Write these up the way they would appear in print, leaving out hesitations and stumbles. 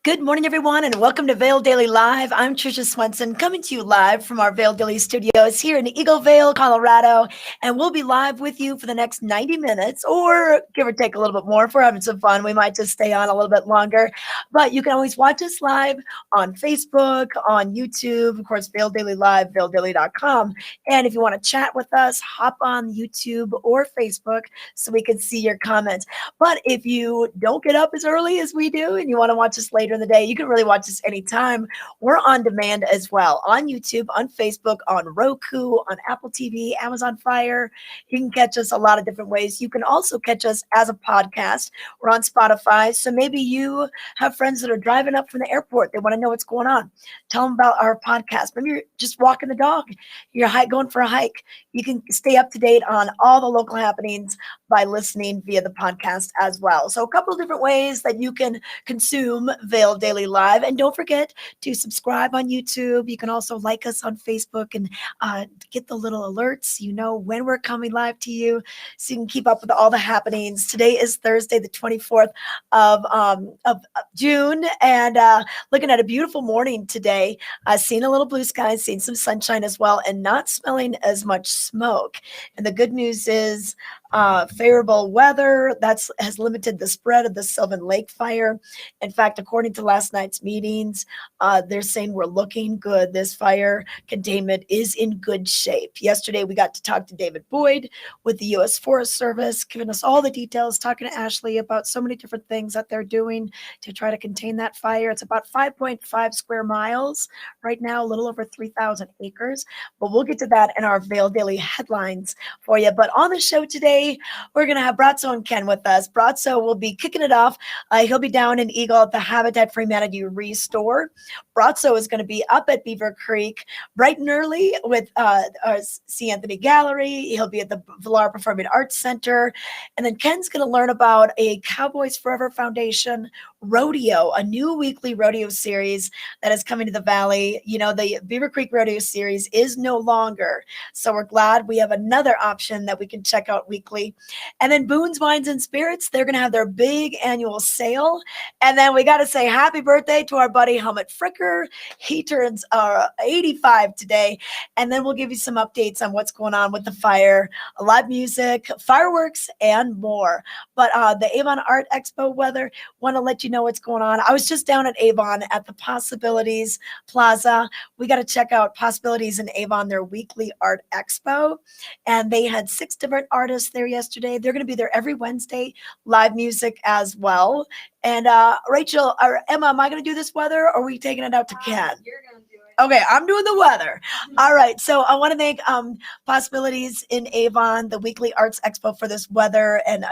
Good morning, everyone, and welcome to Vail Daily Live. I'm Trisha Swenson, coming to you live from our Vail Daily studios here in Eagle Vale, Colorado. And we'll be live with you for the next 90 minutes, or give or take a little bit more. If we're having some fun, we might just stay on a little bit longer. But you can always watch us live on Facebook, on YouTube, of course, Vail Daily Live, vaildaily.com. And if you want to chat with us, hop on YouTube or Facebook so we can see your comments. But if you don't get up as early as we do and you want to watch us later in the day, you can really watch us anytime. We're on demand as well on YouTube, on Facebook, on Roku, on Apple TV, Amazon Fire. You can catch us a lot of different ways. You can also catch us as a podcast. We're on Spotify. So maybe you have friends that are driving up from the airport. They want to know what's going on. Tell them about our podcast. Maybe you're just walking the dog. You're going for a hike. You can stay up to date on all the local happenings by listening via the podcast as well. So a couple of different ways that you can consume Vail Daily Live. And don't forget to subscribe on YouTube. You can also like us on Facebook and get the little alerts. You know when we're coming live to you, so you can keep up with all the happenings. Today is Thursday, the 24th of June, and looking at a beautiful morning today. Seeing a little blue sky, seeing some sunshine as well, and not smelling as much smoke. And the good news is favorable weather has limited the spread of the Sylvan Lake fire. In fact, according to last night's meetings, they're saying we're looking good. This fire containment is in good shape. Yesterday, we got to talk to David Boyd with the U.S. Forest Service, giving us all the details, talking to Ashley about so many different things that they're doing to try to contain that fire. It's about 5.5 square miles right now, a little over 3,000 acres. But we'll get to that in our Vail Daily headlines for you. But on the show today, we're going to have Bratzo and Ken with us. Bratzo will be kicking it off. He'll be down in Eagle at the Habitat for Humanity Restore. Bratzo is going to be up at Beaver Creek bright and early with our C. Anthony Gallery. He'll be at the Villar Performing Arts Center. And then Ken's going to learn about a Cowboys Forever Foundation rodeo, a new weekly rodeo series that is coming to the Valley. You know, the Beaver Creek Rodeo series is no longer. So we're glad we have another option that we can check out weekly. And then Boone's Wines and Spirits, they're going to have their big annual sale. And then we got to say happy birthday to our buddy Helmut Fricker. He turns 85 today. And then we'll give you some updates on what's going on with the fire, live music, fireworks, and more. But the Avon Art Expo weather, want to let you know what's going on. I was just down at Avon at the Possibilities Plaza. We got to check out Possibilities in Avon, their weekly art expo. And they had 6 different artists there yesterday. They're going to be there every Wednesday, live music as well. And Rachel or Emma, am I going to do this weather, or are we taking it out to Ken? You're going to do it. Okay, I'm doing the weather. All right, so I want to make Possibilities in Avon, the weekly arts expo, for this weather and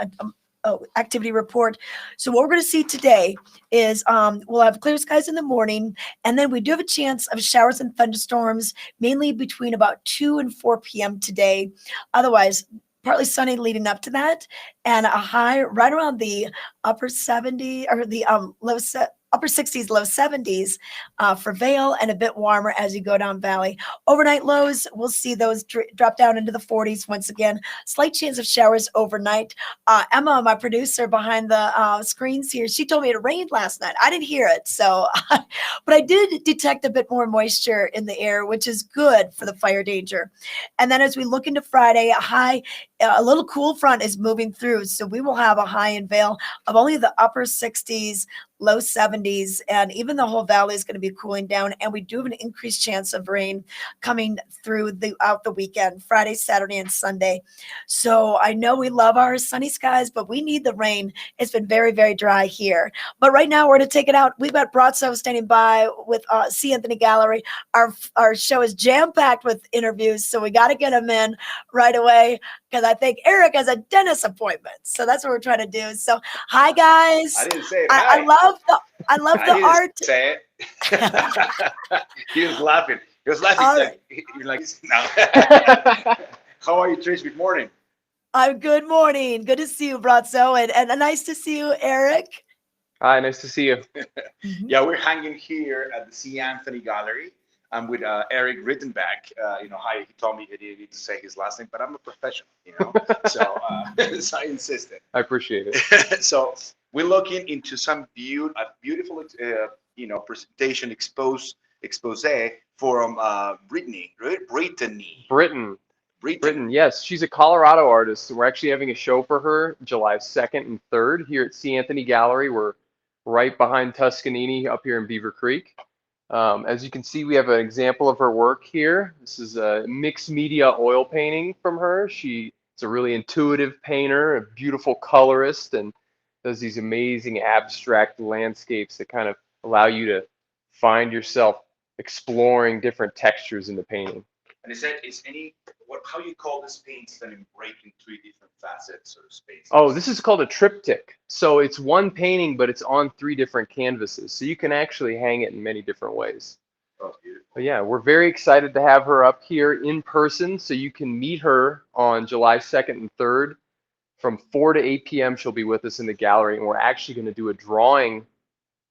activity report. So what we're going to see today is we'll have clear skies in the morning, and then we do have a chance of showers and thunderstorms, mainly between about 2 and 4 p.m. today. Otherwise, partly sunny leading up to that, and a high right around the upper 70 or the upper 60s, low 70s for Vail, and a bit warmer as you go down Valley. Overnight lows, we'll see those drop down into the 40s once again. Slight chance of showers overnight. Emma, my producer behind the screens here, she told me it rained last night. I didn't hear it, so but I did detect a bit more moisture in the air, which is good for the fire danger. And then as we look into Friday, a little cool front is moving through, so we will have a high in Vail of only the upper 60s, low 70s, and even the whole valley is going to be cooling down. And we do have an increased chance of rain coming throughout the weekend, Friday, Saturday, and Sunday. So I know we love our sunny skies, but we need the rain. It's been very, very dry here. But right now we're going to take it out. We've got Bratzo standing by with C. Anthony Gallery. Our show is jam-packed with interviews, so we got to get him in right away, because I think Eric has a dentist appointment. So that's what we're trying to do. So hi, guys. I didn't say it. I love the art. Say it. He was laughing. He was laughing. Right. You're like, no. How are you, Trish? Good morning. Good morning. Good to see you, Bratzo, and nice to see you, Eric. Hi, nice to see you. Yeah, we're hanging here at the C. Anthony Gallery. I'm with Eric Rittenback. Hi, he told me he didn't need to say his last name, but I'm a professional, so, so I insisted. I appreciate it. So we're looking into some beautiful presentation expose from Brittany, right? Brittany. Britain. Britain. Yes, she's a Colorado artist. We're actually having a show for her July 2nd and 3rd here at C. Anthony Gallery. We're right behind Tuscanini up here in Beaver Creek. As you can see, we have an example of her work here. This is a mixed media oil painting from her. She's a really intuitive painter, a beautiful colorist, and does these amazing abstract landscapes that kind of allow you to find yourself exploring different textures in the painting. And how you call this paints that you break in three different facets or spaces? Oh, this is called a triptych. So it's one painting, but it's on 3 different canvases. So you can actually hang it in many different ways. Oh, beautiful. But yeah, we're very excited to have her up here in person. So you can meet her on July 2nd and 3rd. From 4 to 8 p.m. she'll be with us in the gallery. And we're actually going to do a drawing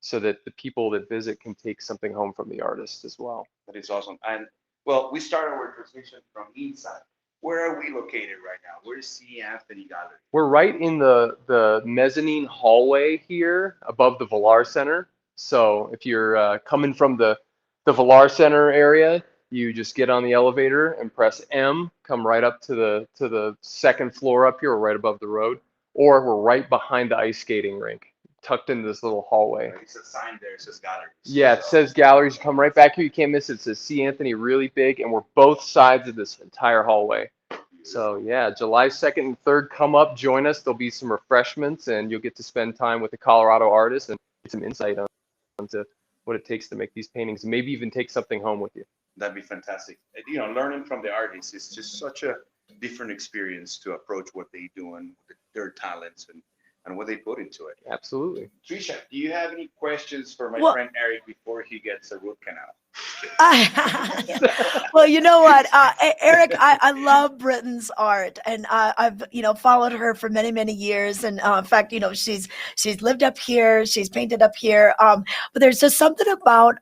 so that the people that visit can take something home from the artist as well. That is awesome. And well, we start our transmission from inside. Where are we located right now? Where is C. Anthony Gallery? We're right in the mezzanine hallway here above the Villar Center. So if you're coming from the Villar Center area, you just get on the elevator and press M, come right up to the second floor up here, or right above the road, or we're right behind the ice skating rink, tucked into this little hallway. It's a sign there, it says galleries. Yeah, it says galleries. Come right back here. You can't miss it. It says C. Anthony really big, and we're both sides of this entire hallway. So yeah, July 2nd and 3rd, come up, join us. There'll be some refreshments, and you'll get to spend time with the Colorado artist and get some insight onto what it takes to make these paintings, and maybe even take something home with you. That'd be fantastic. Learning from the artists is just such a different experience to approach what they do and their talents and what they put into it. Absolutely. Trisha, do you have any questions for my friend Eric before he gets a root canal? Well, you know what, Eric, I love Britain's art, and I've followed her for many, many years, and in fact, she's lived up here, she's painted up here, but there's just something about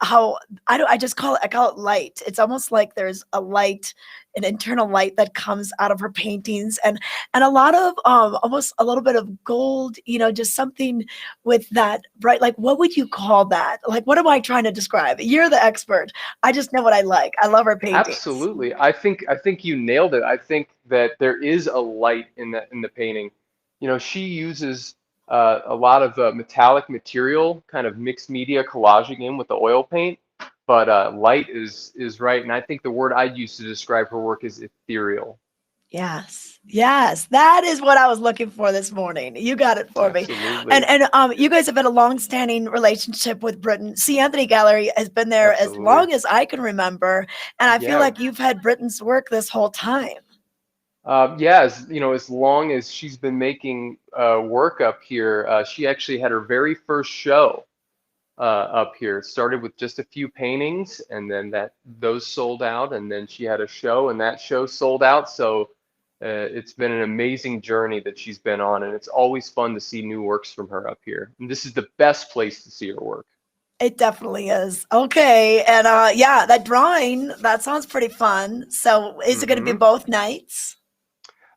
how I call it light. It's almost like there's a light, an internal light that comes out of her paintings, and a lot of almost a little bit of gold, just something with that bright, like, what would you call that? Like, what am I trying to describe? You're the expert. I just know what I like. I love her paintings. Absolutely. I think you nailed it. I think that there is a light in the painting. She uses a lot of metallic material, kind of mixed media collaging in with the oil paint, but light is right. And I think the word I'd use to describe her work is ethereal. Yes, that is what I was looking for this morning. You got it for Absolutely. me. And you guys have had a long-standing relationship with Britain. C. Anthony Gallery has been there Absolutely. as long as I can remember, and I feel Yeah. like you've had Britain's work this whole time. As long as she's been making work up here, she actually had her very first show up here. It started with just a few paintings, and then those sold out, and then she had a show, and that show sold out. So it's been an amazing journey that she's been on, and it's always fun to see new works from her up here. And this is the best place to see her work. It definitely is. Okay, and that drawing, that sounds pretty fun. So is it going to be both nights?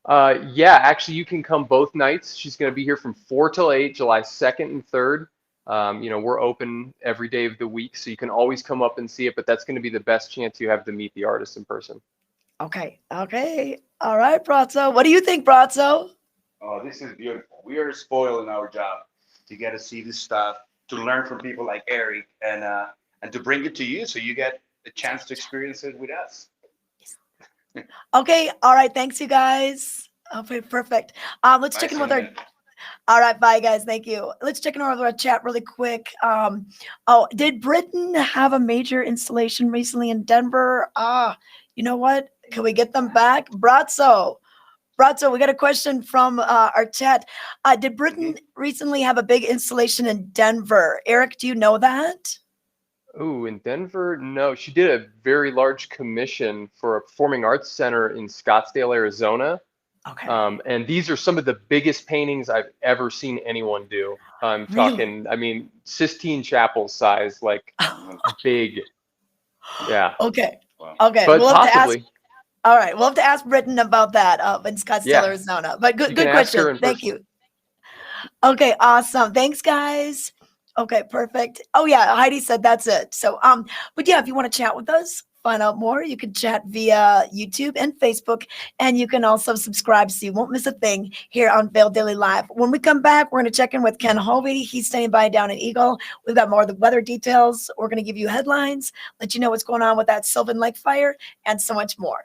Actually, you can come both nights. She's going to be here from 4 till 8, July 2nd and 3rd. We're open every day of the week, so you can always come up and see it, but that's going to be the best chance you have to meet the artist in person. Okay. All right, Brazzo. What do you think, Brazzo? Oh, this is beautiful. We are spoiled in our job to get to see this stuff, to learn from people like Eric, and to bring it to you so you get a chance to experience it with us. Okay. All right. Thanks, you guys. Okay, perfect. Let's check in with our. All right. Bye, guys. Thank you. Let's check in with our chat really quick. Did Britain have a major installation recently in Denver? You know what? Can we get them back? Brazzo, we got a question from our chat. Did Britain recently have a big installation in Denver? Eric, do you know that? Oh, in Denver? No, she did a very large commission for a performing arts center in Scottsdale, Arizona. Okay. And these are some of the biggest paintings I've ever seen anyone do. I'm Really? talking, Sistine Chapel size, like big. Yeah. Okay. Wow. Okay. But We'll have to ask. possibly. All right. We'll have to ask Britain about that in Scottsdale, Yeah. Arizona. But good You can ask her question. in Thank person. you. Okay. Awesome. Thanks, guys. Okay, perfect. Oh yeah, Heidi said that's it. So but yeah, if you want to chat with us, find out more, you can chat via YouTube and Facebook, and you can also subscribe so you won't miss a thing here on Vail Daily Live. When we come back, we're going to check in with Ken Hovey. He's standing by down in Eagle. We've got more of the weather details. We're going to give you headlines, let you know what's going on with that Sylvan Lake fire, and so much more.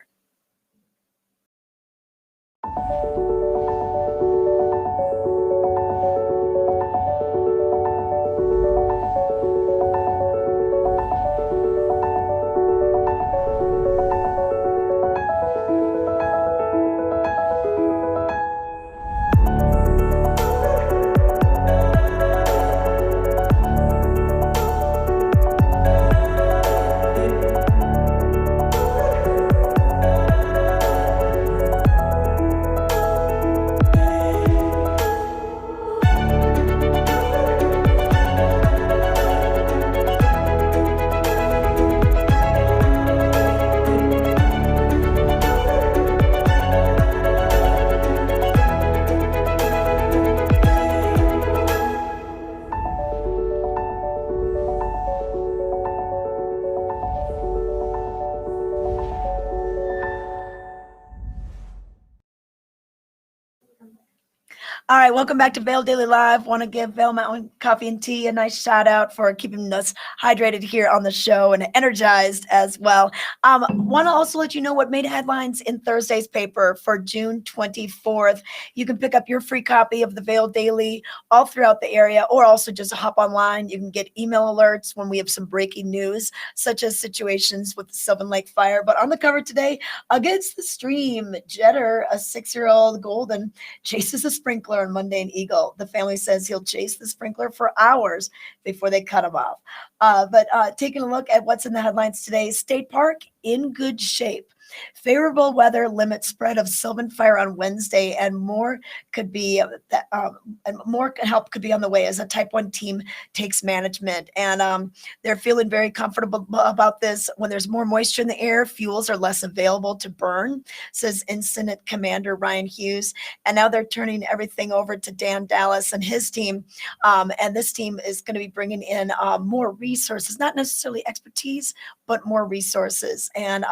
All right, welcome back to Vail Daily Live. Want to give Vail Mountain Coffee and Tea a nice shout out for keeping us hydrated here on the show and energized as well. Want to also let you know what made headlines in Thursday's paper for June 24th. You can pick up your free copy of the Vail Daily all throughout the area, or also just hop online. You can get email alerts when we have some breaking news, such as situations with the Sylvan Lake fire. But on the cover today, against the stream, Jetter, a 6-year-old golden, chases a sprinkler on Monday in Eagle. The family says he'll chase the sprinkler for hours before they cut him off. But taking a look at what's in the headlines today, State Park in good shape. Favorable weather limits spread of Sylvan fire on Wednesday, and more could be and more help could be on the way as a Type 1 team takes management. And they're feeling very comfortable about this. When there's more moisture in the air, fuels are less available to burn, says Incident Commander Ryan Hughes. And now they're turning everything over to Dan Dallas and his team. And this team is going to be bringing in more resources, not necessarily expertise, but more resources. And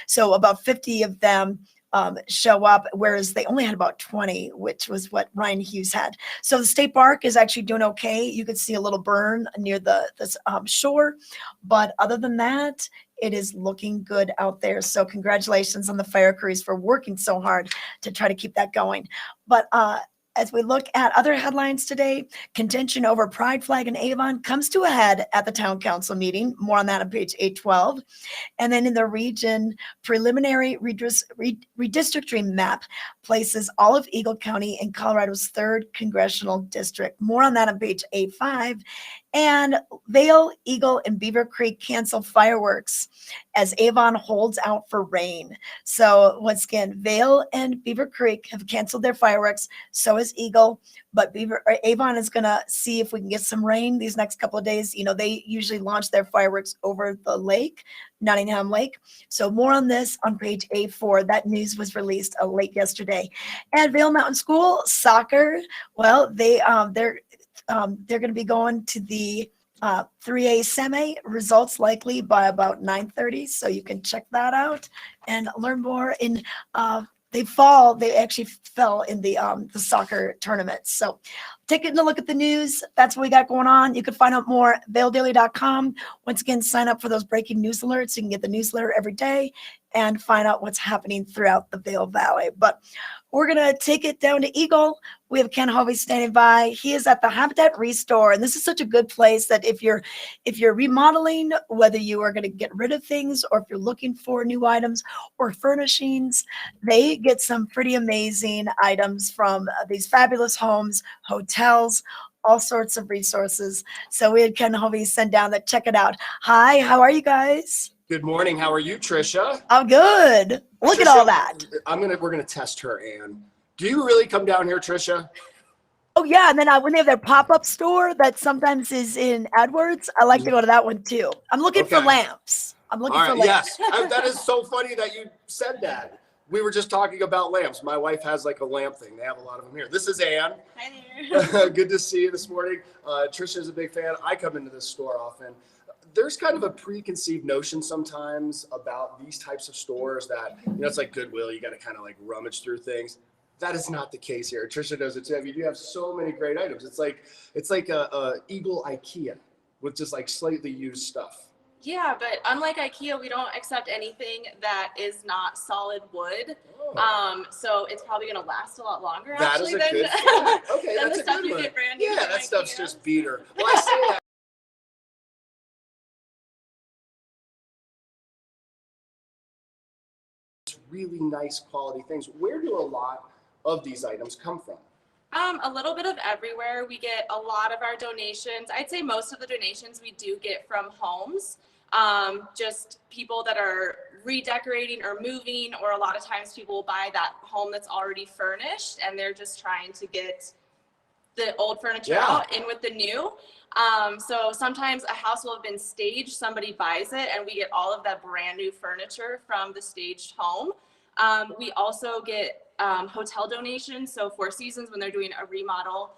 so about 50 of them show up, whereas they only had about 20, which was what Ryan Hughes had. So the state park is actually doing okay. You could see a little burn near the shore, but other than that, it is looking good out there. So congratulations on the fire crews for working so hard to try to keep that going. But as we look at other headlines today, contention over Pride Flag in Avon comes to a head at the town council meeting. More on that on page 812. And then in the region, preliminary redistricting map places all of Eagle County in Colorado's 3rd congressional district. More on that on page 85. And Vail, Eagle, and Beaver Creek cancel fireworks as Avon holds out for rain. So once again, Vail and Beaver Creek have canceled their fireworks. So is Eagle, but Avon is going to see if we can get some rain these next couple of days. You know, they usually launch their fireworks over the lake, Nottingham Lake. So more on this on page A4. That news was released late yesterday. And Vail Mountain School soccer, well, they're going to be going to the 3A semi, results likely by about 9:30. So you can check that out and learn more. They actually fell in the soccer tournament. So taking a look at the news, that's what we got going on. You can find out more at vaildaily.com. Once again, sign up for those breaking news alerts. You can get the newsletter every day and find out what's happening throughout the Vail Valley. But we're going to take it down to Eagle. We have Ken Hovey standing by. He is at the Habitat Restore, and this is such a good place that if you're remodeling, whether you are going to get rid of things or if you're looking for new items or furnishings, they get some pretty amazing items from these fabulous homes, hotels, all sorts of resources. So we had Ken Hovey send down that. Check it out. Hi, how are you guys? Good morning. How are you, Trisha? I'm good. Look Trisha, at all that. We're gonna test her, Ann. Do you really come down here, Trisha? Oh yeah, and then when they have their pop-up store that sometimes is in Edwards, I like to go to that one too. I'm looking for lamps. I'm looking for lamps. Yes, that is so funny that you said that. we were just talking about lamps. My wife has like a lamp thing. They have a lot of them here. This is Ann. Hi there. Good to see you this morning. Trisha's a big fan. I come into this store often. There's kind of a preconceived notion sometimes about these types of stores that, it's like Goodwill. You got to kind of like rummage through things. That is not the case here. Trisha knows it too. I mean, you have so many great items. It's like a Eagle IKEA with just like slightly used stuff. Yeah, but unlike IKEA, we don't accept anything that is not solid wood. Oh. So it's probably going to last a lot longer That actually is a than, good point. Okay, than that's the a stuff good you one. get brand new. Yeah, from that stuff's IKEA. just beater. Well, I say that. Really nice quality things. Where do a lot of these items come from? A little bit of everywhere. We get a lot of our donations. I'd say most of the donations we do get from homes. Just people that are redecorating or moving, or a lot of times people will buy that home that's already furnished and they're just trying to get the old furniture out in with the new. So sometimes a house will have been staged, somebody buys it, and we get all of that brand new furniture from the staged home. We also get hotel donations. So Four Seasons, when they're doing a remodel,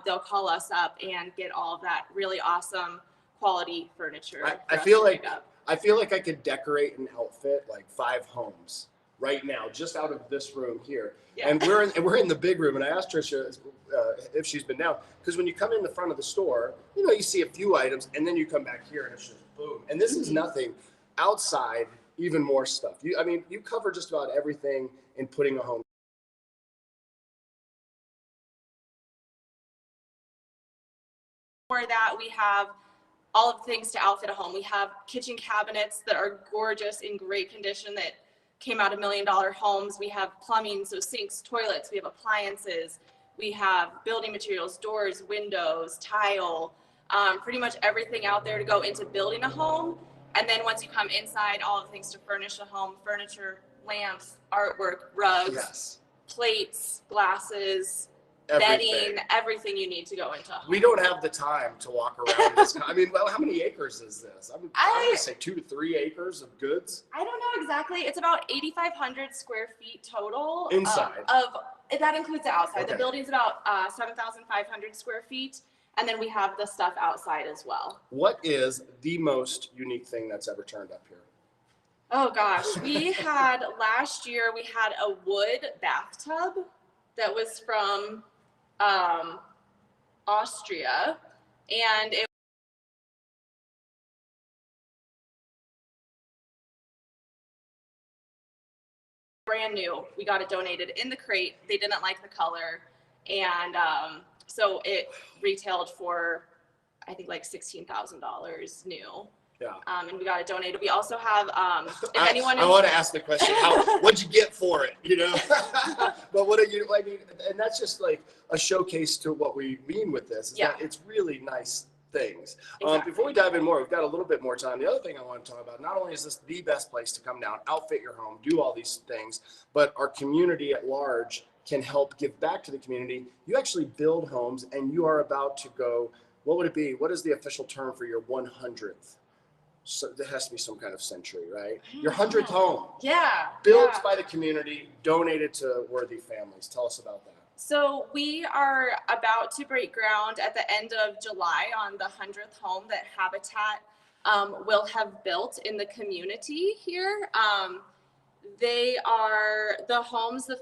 they'll call us up and get all of that really awesome quality furniture. I feel like I could decorate and outfit like 5 homes right now, just out of this room here. Yeah. And we're in the big room. And I asked Trisha if she's been down, because when you come in the front of the store, you see a few items, and then you come back here and it's just boom. And this is nothing. Outside, even more stuff. You cover just about everything in putting a home. For that, we have all of the things to outfit a home. We have kitchen cabinets that are gorgeous, in great condition, that came out of $1 million homes. We have plumbing, so sinks, toilets. We have appliances. We have building materials, doors, windows, tile, pretty much everything out there to go into building a home. And then once you come inside, all the things to furnish a home: furniture, lamps, artwork, rugs, plates, glasses, bedding, everything you need to go into a home. We don't have the time to walk around this. Well, how many acres is this? I'm going to say 2 to 3 acres of goods. I don't know exactly. It's about 8,500 square feet total. Inside. That includes the outside. Okay. The building's about 7,500 square feet. And then we have the stuff outside as well. What is the most unique thing that's ever turned up here? Oh gosh, last year we had a wood bathtub that was from Austria, and it brand new. We got it donated in the crate. They didn't like the color, and so it retailed for, I think, like $16,000 new. Yeah. And we got it donated. We also have, I want to ask the question, what'd you get for it? But what are you, and that's just like a showcase to what we mean with this. Is that it's really nice things. Exactly. Before we dive in more, we've got a little bit more time. The other thing I want to talk about, not only is this the best place to come down, outfit your home, do all these things, but our community at large can help give back to the community. You actually build homes, and you are about to go, what would it be? What is the official term for your 100th? So there has to be some kind of century, right? Your 100th home. Yeah. Built by the community, donated to worthy families. Tell us about that. So we are about to break ground at the end of July on the 100th home that Habitat will have built in the community here. They are the homes, the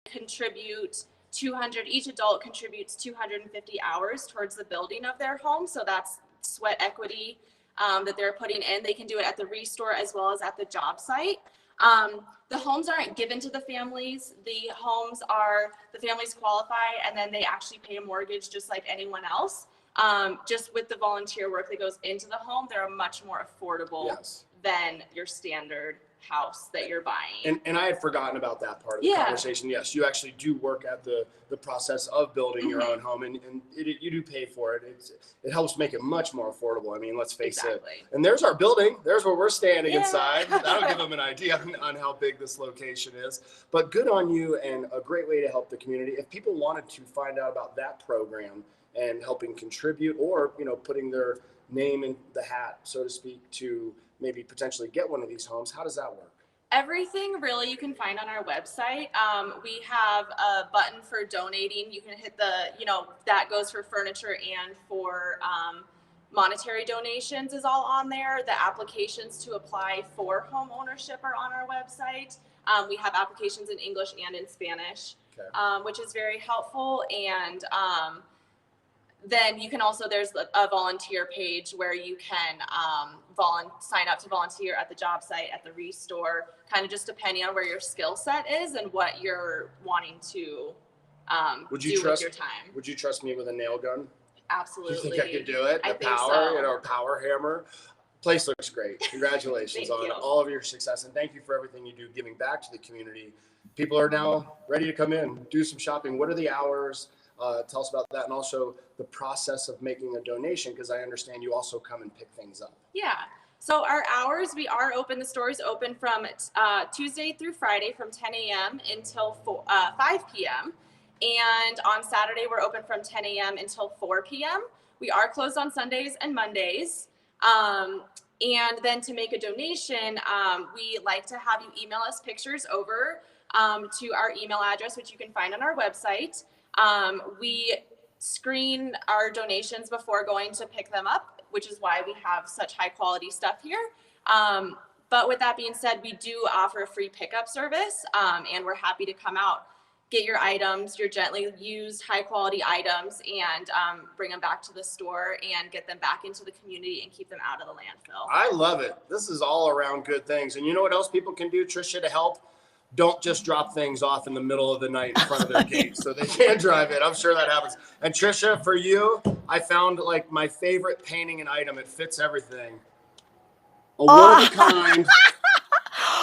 contribute 200, each adult contributes 250 hours towards the building of their home. So that's sweat equity that they're putting in. They can do it at the restore as well as at the job site. The homes aren't given to the families. The families qualify, and then they actually pay a mortgage just like anyone else. Just with the volunteer work that goes into the home, they're much more affordable than your standard house that you're buying. And I had forgotten about that part of the conversation. Yes, you actually do work at the process of building your own home, and you do pay for it. It helps make it much more affordable. I mean, let's face it. And there's our building. There's where we're standing inside. That'll give them an idea on how big this location is. But good on you, and a great way to help the community. If people wanted to find out about that program and helping contribute, or putting their name in the hat, so to speak, to maybe potentially get one of these homes? How does that work? Everything really you can find on our website. We have a button for donating. You can hit that goes for furniture and for monetary donations is all on there. The applications to apply for home ownership are on our website. We have applications in English and in Spanish, which is very helpful. And then you can also, there's a volunteer page where you can sign up to volunteer at the job site, at the restore, kind of just depending on where your skill set is and what you're wanting to with your time. Would you trust me with a nail gun? Absolutely. Do you think I could do it? I The think power, so. a power hammer. Place looks great. Congratulations on all of your success, and thank you for everything you do, giving back to the community. People are now ready to come in, do some shopping. What are the hours? Tell us about that, and also the process of making a donation, because I understand you also come and pick things up. Yeah. So our hours, we are open. The store is open from Tuesday through Friday from 10 a.m. until 5 p.m. And on Saturday, we're open from 10 a.m. until 4 p.m. We are closed on Sundays and Mondays. And then to make a donation, we like to have you email us pictures over to our email address, which you can find on our website. We screen our donations before going to pick them up, which is why we have such high quality stuff here. But with that being said, we do offer a free pickup service, and we're happy to come out, get your items, your gently used high quality items, and bring them back to the store and get them back into the community and keep them out of the landfill. I love it. This is all around good things. And you know what else people can do, Tricia, to help? Don't just drop things off in the middle of the night in front of their gate so they can't drive it. I'm sure that happens. And Tricia, for you, I found like my favorite painting and item. It fits everything. A one-of-a-kind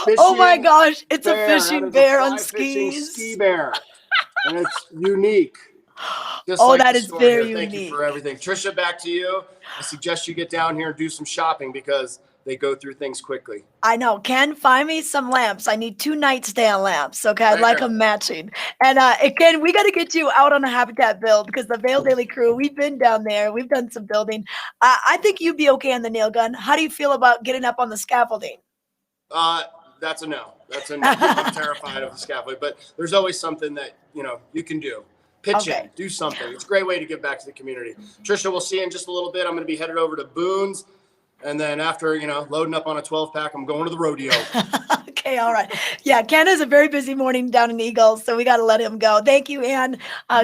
fishing Oh my gosh, it's bear. a fishing That is bear a on fly fishing skis. ski bear. And it's unique. Just Oh, like that the is store very here. Thank you unique. for everything. Tricia, back to you. I suggest you get down here and do some shopping because they go through things quickly. I know. Ken, find me some lamps. I need 2 nightstand lamps. Okay, I'd like them matching. And Ken, we got to get you out on a habitat build because the Vail Daily crew, we've been down there. We've done some building. I think you'd be okay on the nail gun. How do you feel about getting up on the scaffolding? That's a no. That's a no. I'm terrified of the scaffolding, but there's always something that you can do. Pitch in, do something. It's a great way to give back to the community. Tricia, we'll see you in just a little bit. I'm going to be headed over to Boone's. And then after, loading up on a 12-pack, I'm going to the rodeo. Okay, all right. Yeah, Ken has a very busy morning down in Eagles, so we got to let him go. Thank you, Ann.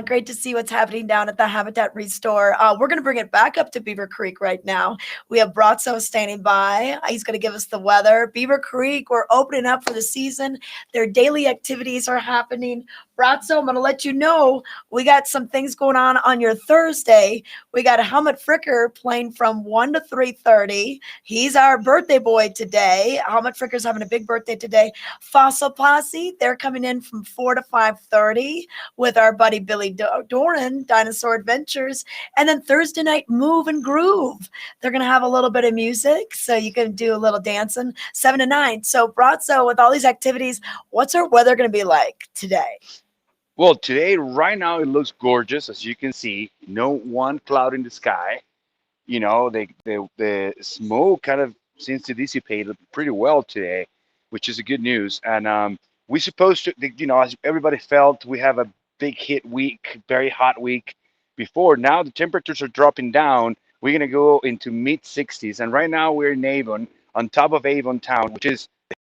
Great to see what's happening down at the Habitat Restore. We're going to bring it back up to Beaver Creek right now. We have Brazzo standing by. He's going to give us the weather. Beaver Creek, we're opening up for the season. Their daily activities are happening. Brazzo, I'm going to let you know we got some things going on your Thursday. We got Helmut Fricker playing from 1 to 3:30. He's our birthday boy today. Helmut Fricker's having a big birthday today. Fossil Posse, they're coming in from 4 to 5:30 with our buddy Billy Doran, Dinosaur Adventures. And then Thursday night, Move and Groove. They're going to have a little bit of music, so you can do a little dancing, 7 to 9. So, Brazzo, with all these activities, what's our weather going to be like today? Well, today, right now, it looks gorgeous, as you can see. No one cloud in the sky. The smoke kind of seems to dissipate pretty well today, which is a good news. And we're supposed to, as everybody felt, we have a big hit week, very hot week before. Now the temperatures are dropping down. We're going to go into mid-60s. And right now we're in Avon, on top of Avon town, which is the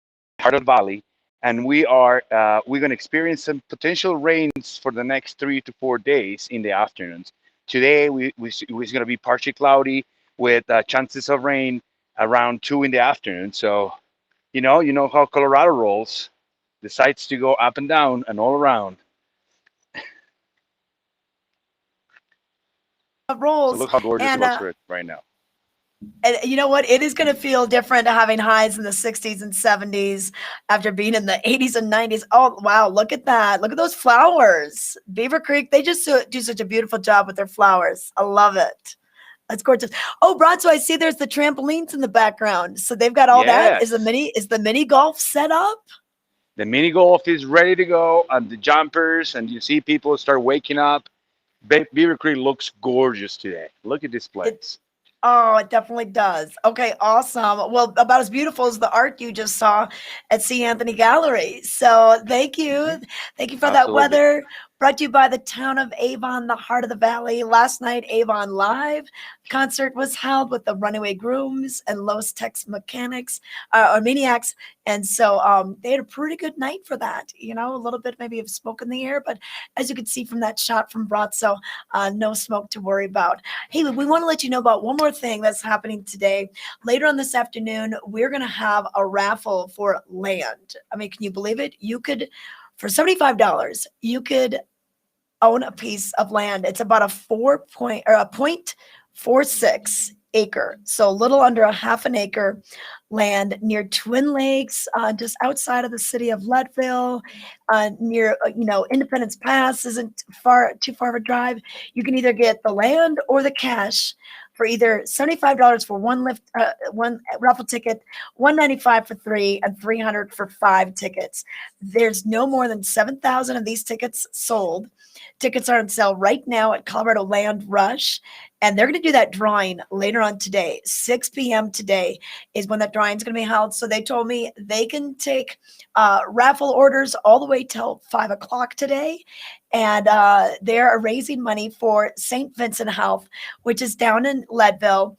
heart of the valley. And we're going to experience some potential rains for the next 3 to 4 days in the afternoons. Today, it's going to be partially cloudy with chances of rain around 2 in the afternoon. So, you know how Colorado rolls, decides to go up and down and all around. Rolls. So look how gorgeous it looks right now. And you know what? It is going to feel different having highs in the 60s and 70s after being in the 80s and 90s. Oh, wow. Look at that. Look at those flowers. Beaver Creek, they just do such a beautiful job with their flowers. I love it. That's gorgeous. Oh, Brazzo, I see there's the trampolines in the background. So they've got all that. Is the mini golf set up? The mini golf is ready to go, and the jumpers, and you see people start waking up. Beaver Creek looks gorgeous today. Look at this place. Oh, it definitely does. Okay, awesome. Well, about as beautiful as the art you just saw at C. Anthony Gallery. So thank you. Mhm. Thank you for that Absolutely. weather. Brought to you by the town of Avon, the heart of the valley. Last night, Avon Live concert was held with the Runaway Grooms and Los Tex Mechanics or Maniacs. And so they had a pretty good night for that. You know, a little bit maybe of smoke in the air, but as you could see from that shot from Brazzo, no smoke to worry about. Hey, we want to let you know about one more thing that's happening today. Later on this afternoon, we're going to have a raffle for land. I mean, can you believe it? You could, for $75, you could own a piece of land. It's about a 0.46 acre, so a little under a half an acre land near Twin Lakes, just outside of the city of Leadville, near Independence Pass isn't too far of a drive. You can either get the land or the cash for either $75 for one raffle ticket, $195 for three, and $300 for five tickets. There's no more than 7,000 of these tickets sold. Tickets are on sale right now at Colorado Land Rush, and they're going to do that drawing later on today. 6 p.m. today is when that drawing is going to be held. So they told me they can take raffle orders all the way till 5 o'clock today, and they're raising money for St. Vincent Health, which is down in Leadville.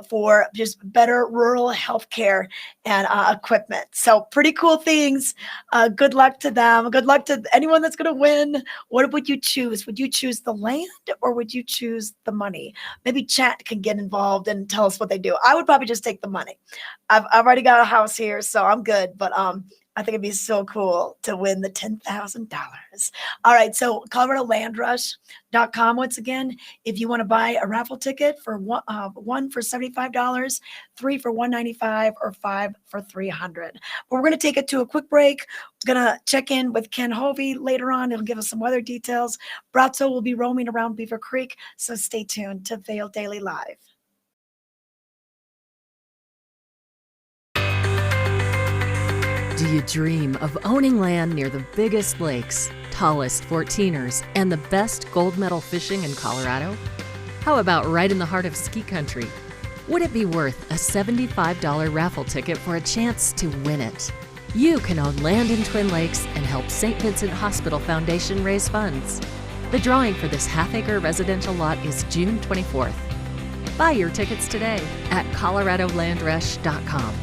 For just better rural health care and equipment. So pretty cool things. Good luck to them. Good luck to anyone that's going to win. What would you choose? Would you choose the land or would you choose the money? Maybe chat can get involved and tell us what they do. I would probably just take the money. I've already got a house here, so I'm good. But I think it'd be so cool to win the $10,000. All right, so ColoradoLandRush.com once again. If you want to buy a raffle ticket for one for $75, three for $195, or five for $300. But we're going to take it to a quick break. We're going to check in with Ken Hovey later on. He'll give us some weather details. Brazzo will be roaming around Beaver Creek, so stay tuned to Vail Daily Live. Do you dream of owning land near the biggest lakes, tallest 14ers, and the best gold medal fishing in Colorado? How about right in the heart of ski country? Would it be worth a $75 raffle ticket for a chance to win it? You can own land in Twin Lakes and help St. Vincent Hospital Foundation raise funds. The drawing for this half-acre residential lot is June 24th. Buy your tickets today at ColoradoLandRush.com.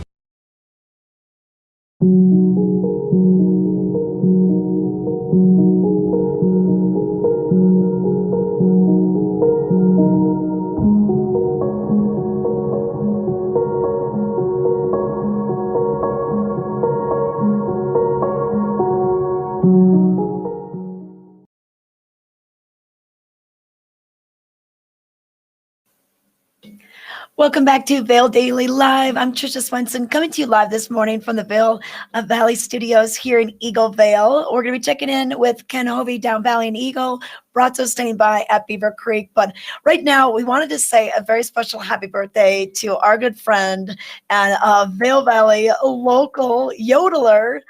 Welcome back to Vail Daily Live. I'm Trisha Swenson, coming to you live this morning from the Vail Valley Studios here in Eagle Vale. We're going to be checking in with Ken Hovey down Valley and Eagle. Brazzo standing by at Beaver Creek. But right now, we wanted to say a very special happy birthday to our good friend and Vail Valley local yodeler.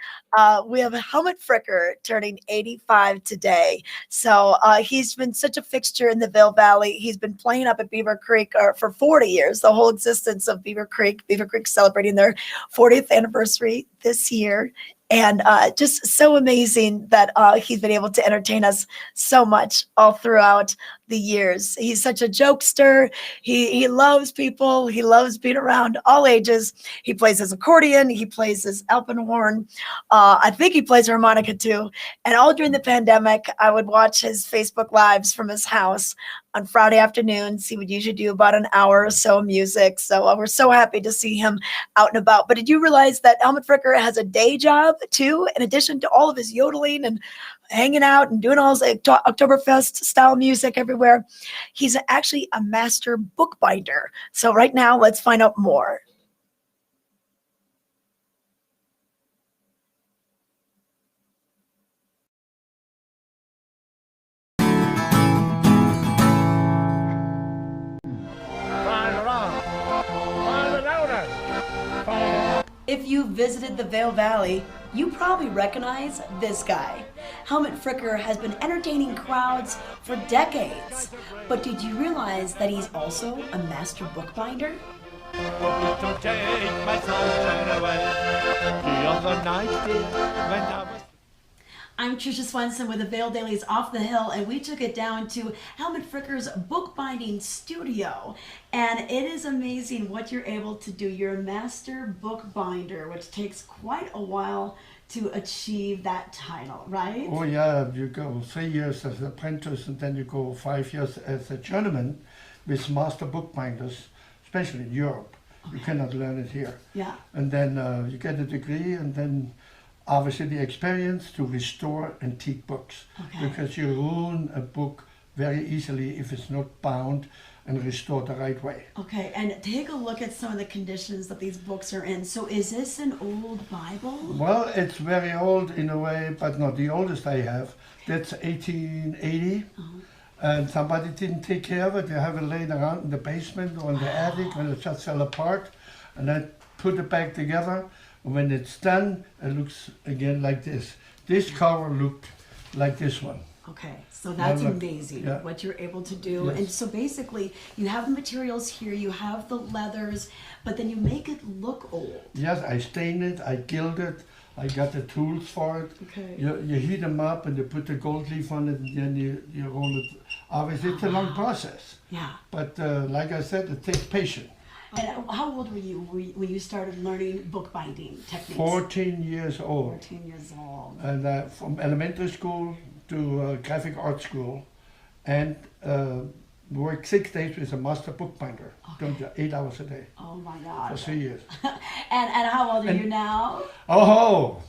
We have Helmut Fricker turning 85 today. So he's been such a fixture in the Vail Valley. He's been playing up at Beaver Creek for 40 years, the whole existence of Beaver Creek. Beaver Creek celebrating their 40th anniversary this year. And just so amazing that he's been able to entertain us so much all throughout the years. He's such a jokester. He loves people. He loves being around all ages. He plays his accordion. He plays his alpenhorn. I think he plays harmonica too. And all during the pandemic, I would watch his Facebook Lives from his house on Friday afternoons. He would usually do about an hour or so of music. So we're so happy to see him out and about. But did you realize that Helmut Fricker has a day job too, in addition to all of his yodeling and hanging out and doing all his Oktoberfest style music everywhere? He's actually a master bookbinder. So right now, let's find out more. If you visited the Vail Valley, you probably recognize this guy. Helmut Fricker has been entertaining crowds for decades. But did you realize that he's also a master bookbinder? To take my sunshine away. The other night, dear, when I was I'm Trisha Swenson with the Vail Daily's Off the Hill, and we took it down to Helmut Fricker's bookbinding studio. And it is amazing what you're able to do. You're a master bookbinder, which takes quite a while to achieve that title, right? Oh yeah, you go 3 years as an apprentice and then you go 5 years as a journeyman with master bookbinders, especially in Europe. You cannot learn it here. Yeah. And then you get a degree and then obviously the experience to restore antique books. Okay. Because you ruin a book very easily if it's not bound and restored the right way. Okay, and take a look at some of the conditions that these books are in. So is this an old Bible? Well, it's very old in a way, but not the oldest I have. That's 1880. And somebody didn't take care of it. They have it laying around in the basement or in the attic when it just fell apart. And I put it back together. And when it's done, it looks again like this. This cover looked like this one. Okay, so that's look, amazing yeah. what you're able to do. Yes. And so basically, you have the materials here, you have the leathers, but then you make it look old. Yes, I stain it, I gild it, I got the tools for it. Okay. You heat them up and you put the gold leaf on it and then you roll it. Obviously, it's a long process. Yeah. But like I said, it takes patience. And how old were you when you started learning bookbinding techniques? 14 years old. 14 years old. And from elementary school to graphic art school, and worked 6 days with a master bookbinder, doing 8 hours a day Oh my for gosh. 3 years. And how old are you now? Oh,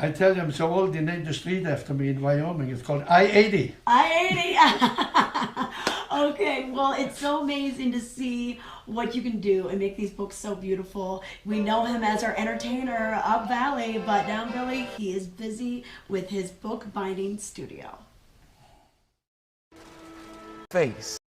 I tell you, I'm so old, they named the street after me in Wyoming. It's called I-80. I-80. Okay, well, it's so amazing to see what you can do and make these books so beautiful. We know him as our entertainer up Valley, but down Valley, he is busy with his bookbinding studio. face.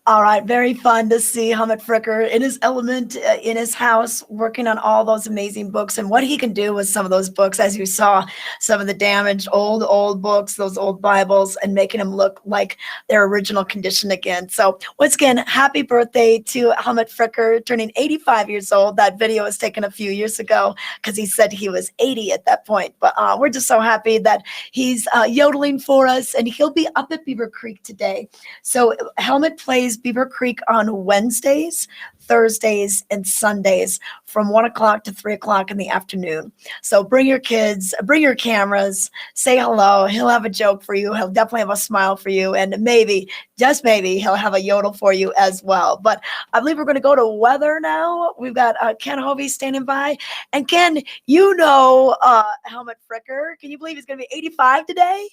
All right, very fun to see Helmut Fricker in his element, in his house, working on all those amazing books and what he can do with some of those books, as you saw, some of the damaged old books, those old Bibles, and making them look like their original condition again. So once again, happy birthday to Helmut Fricker, turning 85 years old. That video was taken a few years ago because he said he was 80 at that point. But we're just so happy that he's yodeling for us, and he'll be up at Beaver Creek today. So Helmut plays Beaver Creek on Wednesdays, Thursdays, and Sundays from 1 o'clock to 3 o'clock in the afternoon. So bring your kids, bring your cameras, say hello. He'll have a joke for you. He'll definitely have a smile for you. And maybe, just maybe, he'll have a yodel for you as well. But I believe we're going to go to weather now. We've got Ken Hovey standing by. And Ken, you know Helmut Fricker. Can you believe he's going to be 85 today?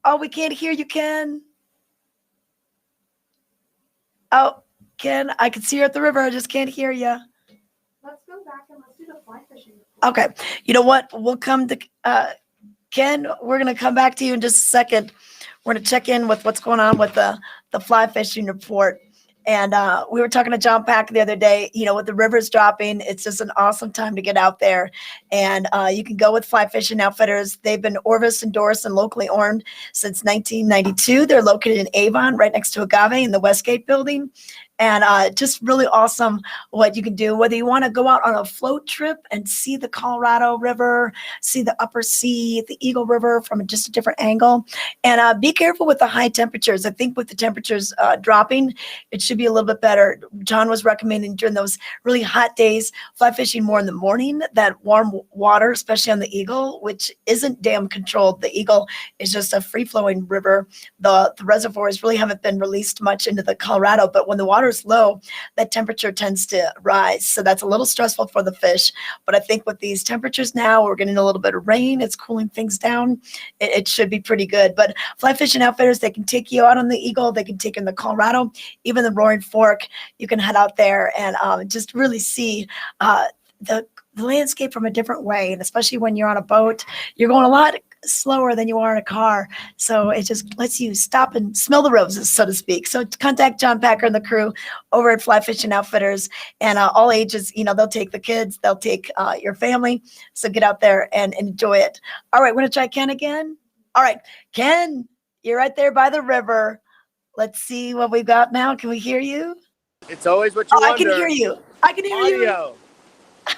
Oh, we can't hear you, Ken. Oh, Ken, I can see you at the river. I just can't hear you. Let's go back and let's do the fly fishing. Okay. You know what? We'll come to Ken. We're going to come back to you in just a second. We're going to check in with what's going on with the fly fishing report. And we were talking to John Pack the other day, you know, with the rivers dropping, it's just an awesome time to get out there. And you can go with Fly Fishing Outfitters. They've been Orvis endorsed and locally owned since 1992. They're located in Avon, right next to Agave in the Westgate building. And just really awesome what you can do, whether you want to go out on a float trip and see the Colorado River, see the upper sea, the Eagle River from just a different angle. And be careful with the high temperatures. I think with the temperatures dropping, it should be a little bit better. John was recommending during those really hot days, fly fishing more in the morning, that warm water, especially on the Eagle, which isn't dam controlled. The Eagle is just a free-flowing river. The reservoirs really haven't been released much into the Colorado, but when the water is low, that temperature tends to rise. So that's a little stressful for the fish. But I think with these temperatures now, we're getting a little bit of rain. It's cooling things down. It should be pretty good. But Fly Fishing Outfitters, they can take you out on the Eagle. They can take you in the Colorado, even the Roaring Fork. You can head out there and just really see the landscape from a different way. And especially when you're on a boat, you're going a lot slower than you are in a car. So it just lets you stop and smell the roses, so to speak. So contact John Packer and the crew over at Fly Fishing Outfitters, and all ages, they'll take the kids, they'll take your family. So get out there and enjoy it. All right, want to try Ken again? All right, Ken, you're right there by the river. Let's see what we've got now. Can we hear you? It's always what you Oh, I wonder. can hear you. I can hear you. Audio.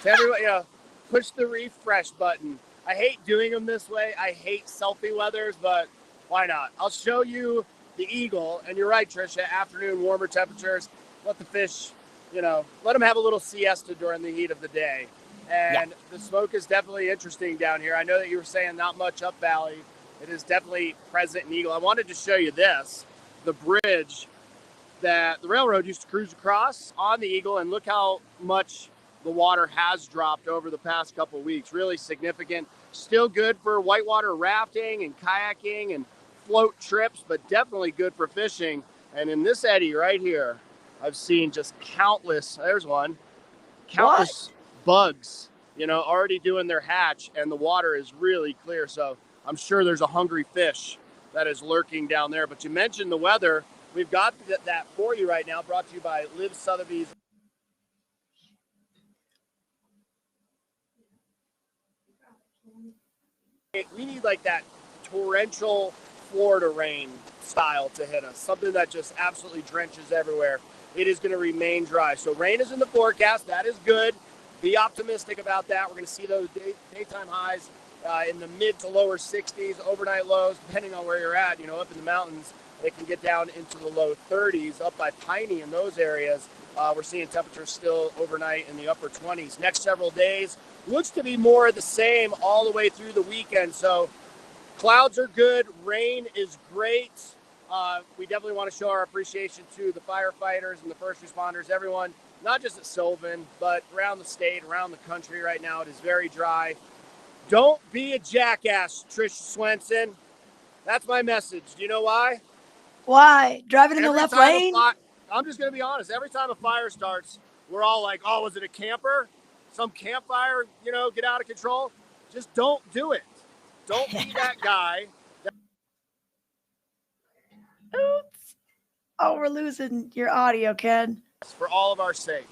To everyone, push the refresh button. I hate doing them this way. I hate selfie weathers, but why not? I'll show you the eagle, and you're right, Trisha. Afternoon, warmer temperatures. Let the fish, let them have a little siesta during the heat of the day. And the smoke is definitely interesting down here. I know that you were saying not much up valley. It is definitely present in Eagle. I wanted to show you this, the bridge that the railroad used to cruise across on the Eagle, and look how much the water has dropped over the past couple of weeks. Really significant. Still good for whitewater rafting and kayaking and float trips, but definitely good for fishing. And in this eddy right here, I've seen just countless bugs, already doing their hatch, and the water is really clear. So I'm sure there's a hungry fish that is lurking down there. But you mentioned the weather. We've got that for you right now, brought to you by Liv Sotheby's. We need like that torrential Florida rain style to hit us, something that just absolutely drenches everywhere. It is going to remain dry. So rain is in the forecast. That is good. Be optimistic about that. We're going to see those daytime highs in the mid to lower 60s, overnight lows, depending on where you're at. Up in the mountains, it can get down into the low 30s. Up by Piney in those areas, we're seeing temperatures still overnight in the upper 20s. Next several days, looks to be more of the same all the way through the weekend. So clouds are good. Rain is great. We definitely want to show our appreciation to the firefighters and the first responders, everyone, not just at Sylvan, but around the state, around the country right now. It is very dry. Don't be a jackass, Trish Swenson. That's my message. Do you know why? Why? Driving in the left lane? I'm just going to be honest. Every time a fire starts, we're all like, oh, was it a camper? Some campfire, get out of control. Just don't do it. Don't be that guy. Oops. Oh, we're losing your audio, Ken. For all of our sake.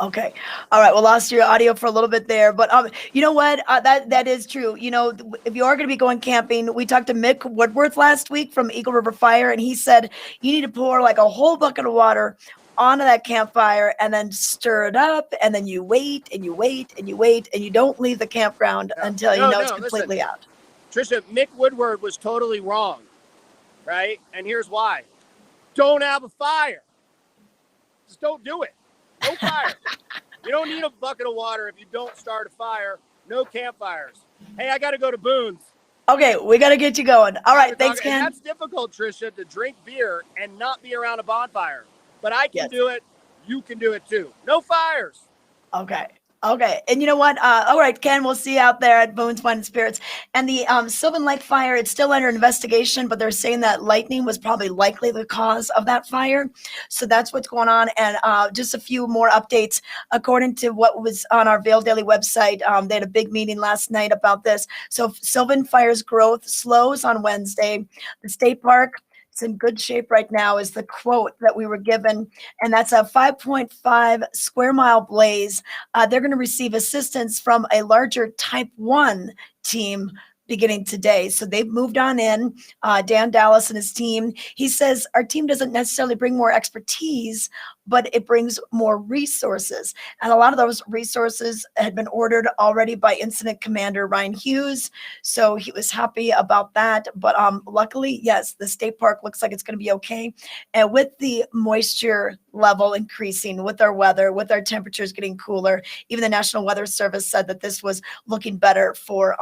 Okay. All right. Well, lost your audio for a little bit there, but you know what? That is true. If you are going to be going camping, we talked to Mick Woodworth last week from Eagle River Fire, and he said you need to pour like a whole bucket of water onto that campfire and then stir it up, and then you wait and you wait and you wait, and you don't leave the campground until it's completely out. Trisha, Mick Woodward was totally wrong, right? And here's why. Don't have a fire. Just don't do it. No fire. You don't need a bucket of water if you don't start a fire. No campfires. Hey, I got to go to Boone's. Okay, we got to get you going. All right, thanks, Ken. And that's difficult, Trisha, to drink beer and not be around a bonfire. But I can do it. You can do it too. No fires. Okay. And you know what? All right, Ken, we'll see you out there at Boone's Wine and Spirits. And the Sylvan Lake fire, it's still under investigation, but they're saying that lightning was probably likely the cause of that fire. So that's what's going on. And just a few more updates. According to what was on our Vail Daily website, they had a big meeting last night about this. So Sylvan Fire's growth slows on Wednesday. The state park, it's in good shape right now, is the quote that we were given. And that's a 5.5 square mile blaze. They're going to receive assistance from a larger Type 1 team beginning today. So they've moved on in. Dan Dallas and his team. He says our team doesn't necessarily bring more expertise, but it brings more resources. And a lot of those resources had been ordered already by Incident Commander Ryan Hughes. So he was happy about that. But luckily, yes, the state park looks like it's going to be okay. And with the moisture level increasing, with our weather, with our temperatures getting cooler, even the National Weather Service said that this was looking better for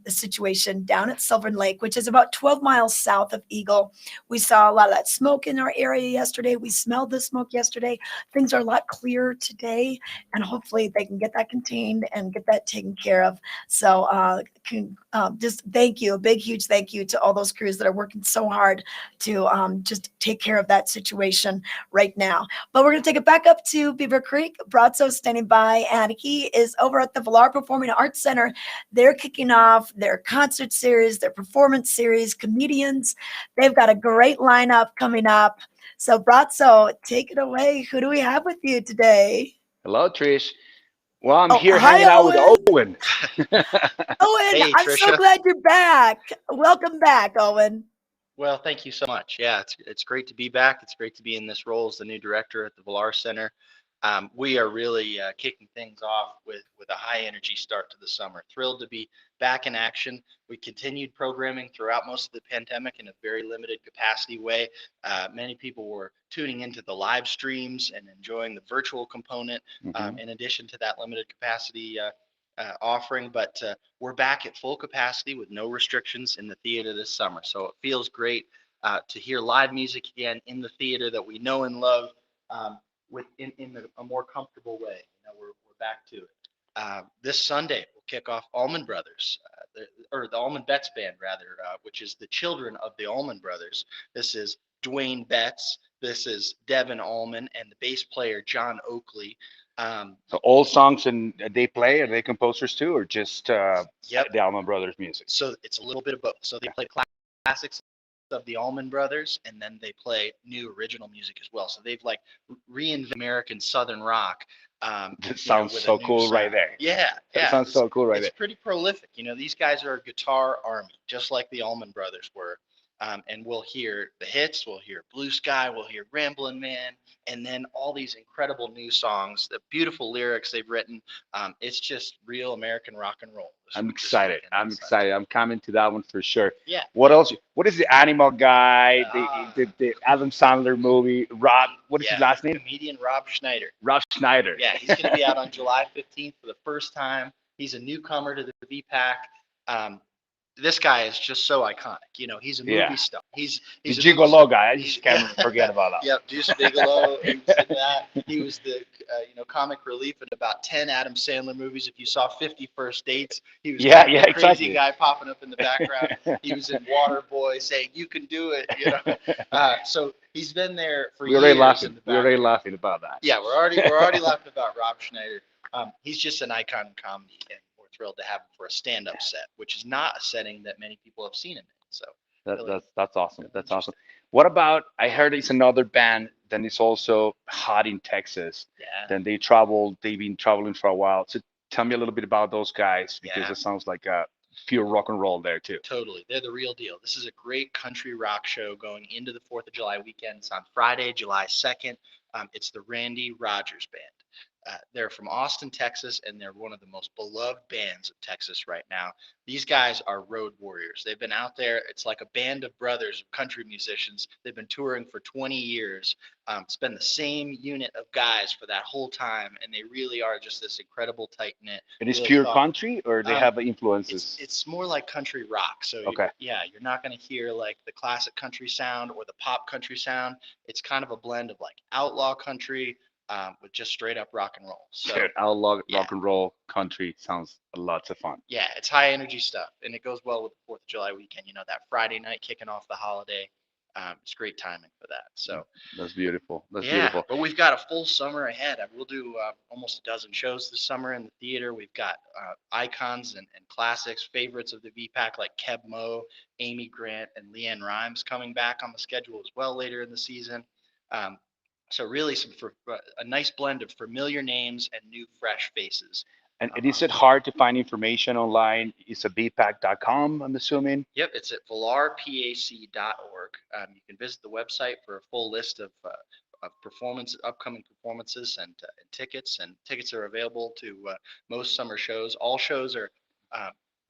the situation down at Sylvan Lake, which is about 12 miles south of Eagle. We saw a lot of that smoke in our area yesterday. We smelled the smoke yesterday. yesterday. Things are a lot clearer today, and hopefully they can get that contained and get that taken care of. So just thank you, a big, huge thank you to all those crews that are working so hard to just take care of that situation right now. But we're going to take it back up to Beaver Creek. Brazzo's standing by, and he is over at the Vail Performing Arts Center. They're kicking off their concert series, their performance series, comedians. They've got a great lineup coming up. So, Brazzo, take it away. Who do we have with you today? Hello, Trish. Well, I'm Oh, here hi, hanging out with Owen. Owen. Owen, Hey, I'm so Trisha. glad you're back. Welcome back, Owen. Well, thank you so much. Yeah, it's great to be back. It's great to be in this role as the new director at the Vail Center. We are really kicking things off with a high energy start to the summer. Thrilled to be back in action. We continued programming throughout most of the pandemic in a very limited capacity way. Many people were tuning into the live streams and enjoying the virtual component in addition to that limited capacity offering. But we're back at full capacity with no restrictions in the theater this summer. So it feels great to hear live music again in the theater that we know and love. In a more comfortable way. We're back to it. This Sunday, we'll kick off Allman Brothers, the Allman Betts Band, rather, which is the children of the Allman Brothers. This is Dwayne Betts. This is Devin Allman and the bass player, John Oakley. So all songs and they play, are they composers too, or just Yep. the Allman Brothers music? So it's a little bit of both. So they play classics of the Allman Brothers, and then they play new original music as well. So they've like reinvented American Southern rock. That sounds so cool right there. Yeah, That sounds so cool right it's there. pretty prolific. These guys are a guitar army, just like the Allman Brothers were. And we'll hear the hits, we'll hear Blue Sky, we'll hear Ramblin' Man, and then all these incredible new songs, the beautiful lyrics they've written. It's just real American rock and roll. I'm excited. I'm excited. I'm coming to that one for sure. Yeah. What else? What is the Animal Guy? The Adam Sandler movie? Rob. What is his last name? Comedian Rob Schneider. Rob Schneider. Yeah, he's going to be out on July 15th for the first time. He's a newcomer to the VPAC. This guy is just so iconic. He's a movie star. He's the Gigolo guy. I just can't forget about that. Yep, Deuce Bigalow. He was in that. He was the comic relief in about 10 Adam Sandler movies. If you saw 50 First Dates, he was the crazy guy popping up in the background. He was in Waterboy saying, "You can do it." So he's been there for years. We're already laughing about that. Yeah, we're already laughing about Rob Schneider. He's just an icon in comedy, and we're thrilled to have him for a stand-up set, which is not a setting that many people have seen him in. So that's awesome. That's awesome. What about? I heard it's another band that is also hot in Texas. Yeah. Then they traveled. They've been traveling for a while. So tell me a little bit about those guys, because it sounds like pure rock and roll there too. Totally, they're the real deal. This is a great country rock show going into the 4th of July weekend. It's on Friday, July 2nd. It's the Randy Rogers Band. They're from Austin, Texas, and they're one of the most beloved bands of Texas right now. These guys are road warriors. They've been out there. It's like a band of brothers of country musicians. They've been touring for 20 years. It's been the same unit of guys for that whole time, and they really are just this incredible tight-knit. It is pure country, or they have influences? It's more like country rock. So you're not going to hear like the classic country sound or the pop country sound. It's kind of a blend of like outlaw country, with just straight up rock and roll. So outlaw rock and roll country sounds lots of fun. Yeah, it's high energy stuff, and it goes well with the 4th of July weekend. That Friday night kicking off the holiday. It's great timing for that. So that's beautiful. That's beautiful. But we've got a full summer ahead. We'll do almost a dozen shows this summer in the theater. We've got icons and classics, favorites of the VPAC like Keb Mo, Amy Grant, and Leanne Rimes coming back on the schedule as well later in the season. So really a nice blend of familiar names and new fresh faces. And is it hard to find information online? It's a bpac.com, I'm assuming? Yep, it's at valarpac.org. You can visit the website for a full list of upcoming performances and tickets. And tickets are available to most summer shows. All shows are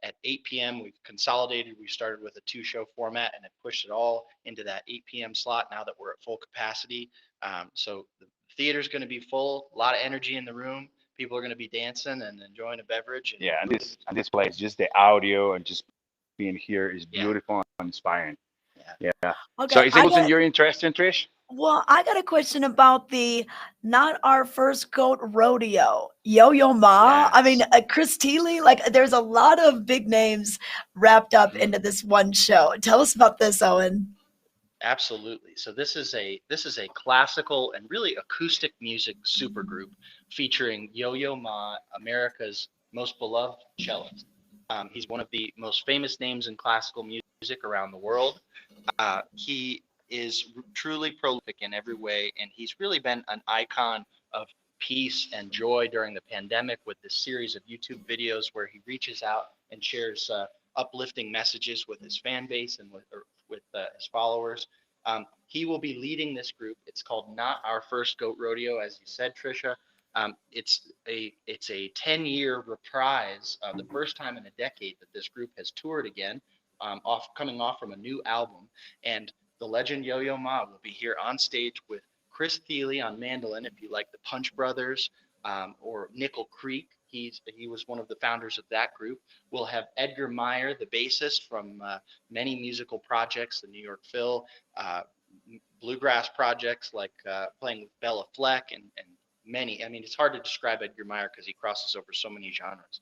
at 8 p.m. We've consolidated. We started with a 2-show format and have pushed it all into that 8 p.m. slot now that we're at full capacity. So the theater's going to be full, a lot of energy in the room. People are going to be dancing and enjoying a beverage. And this place, just the audio and just being here is beautiful and inspiring. Yeah. Okay, So is it something you're interested in, Trish? Well, I got a question about the Not Our First Goat Rodeo. Yo-Yo Ma. I mean, Yes. Chris Thiele. Like, there's a lot of big names wrapped up Mhm. into this one show. Tell us about this, Owen. Absolutely. So this is a classical and really acoustic music supergroup featuring Yo-Yo Ma, America's most beloved cellist. He's one of the most famous names in classical music around the world. He is truly prolific in every way, and he's really been an icon of peace and joy during the pandemic with this series of YouTube videos where he reaches out and shares uplifting messages with his fan base and with his followers. He will be leading this group. It's called Not Our First Goat Rodeo, as you said, Trisha. It's a 10-year reprise, the first time in a decade that this group has toured again, coming off from a new album. And the legend Yo-Yo Ma will be here on stage with Chris Thiele on mandolin, if you like the Punch Brothers, or Nickel Creek. He was one of the founders of that group. We'll have Edgar Meyer, the bassist from many musical projects, the New York Phil, uh, bluegrass projects like playing with Bella Fleck and many. I mean, it's hard to describe Edgar Meyer because he crosses over so many genres,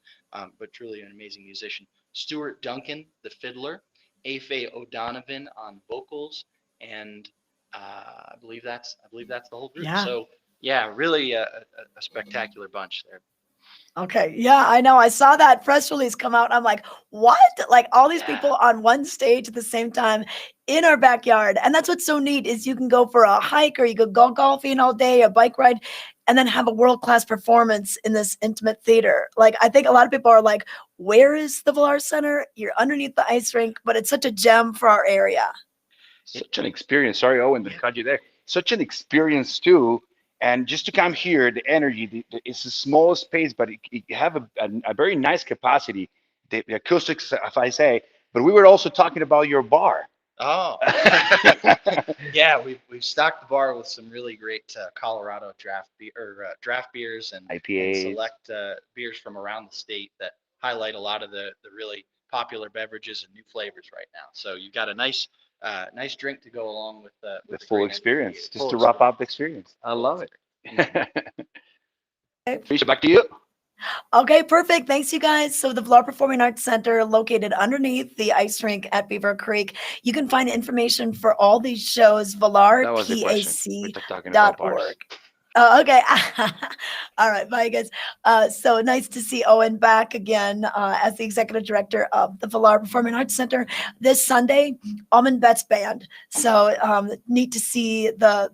but truly an amazing musician. Stuart Duncan, the fiddler, Afe O'Donovan on vocals, and I believe that's the whole group. Yeah. So yeah, really a spectacular bunch there. Okay. Yeah, I know. I saw that press release come out. I'm like, what? Like all these Yeah. people on one stage at the same time in our backyard. And that's what's so neat is you can go for a hike or you could go golfing all day, a bike ride, and then have a world-class performance in this intimate theater. Like I think a lot of people are like, where is the Villar Center? You're underneath the ice rink, but it's such a gem for our area. Such an experience. Sorry, Owen, to cut you there. Such an experience too. And just to come here, the energy, it's a small space, but it have a very nice capacity. The acoustics, if I say, but we were also talking about your bar. Oh, yeah, we've stocked the bar with some really great Colorado draft beers and IPAs. select beers from around the state that highlight a lot of the really popular beverages and new flavors right now. So you've got a nice drink to go along with The with full great experience, IPA. just Full to wrap experience. up the experience. I love it. Felicia, back to you. Okay, perfect. Thanks, you guys. So the Vlar Performing Arts Center, located underneath the ice rink at Beaver Creek. You can find information for all these shows, That was the question. We're talking about bars. ValarPAC.org. Oh, okay. All right. Bye, guys. So nice to see Owen back again as the executive director of the Villar Performing Arts Center this Sunday. Almond Betts Band. So neat to see the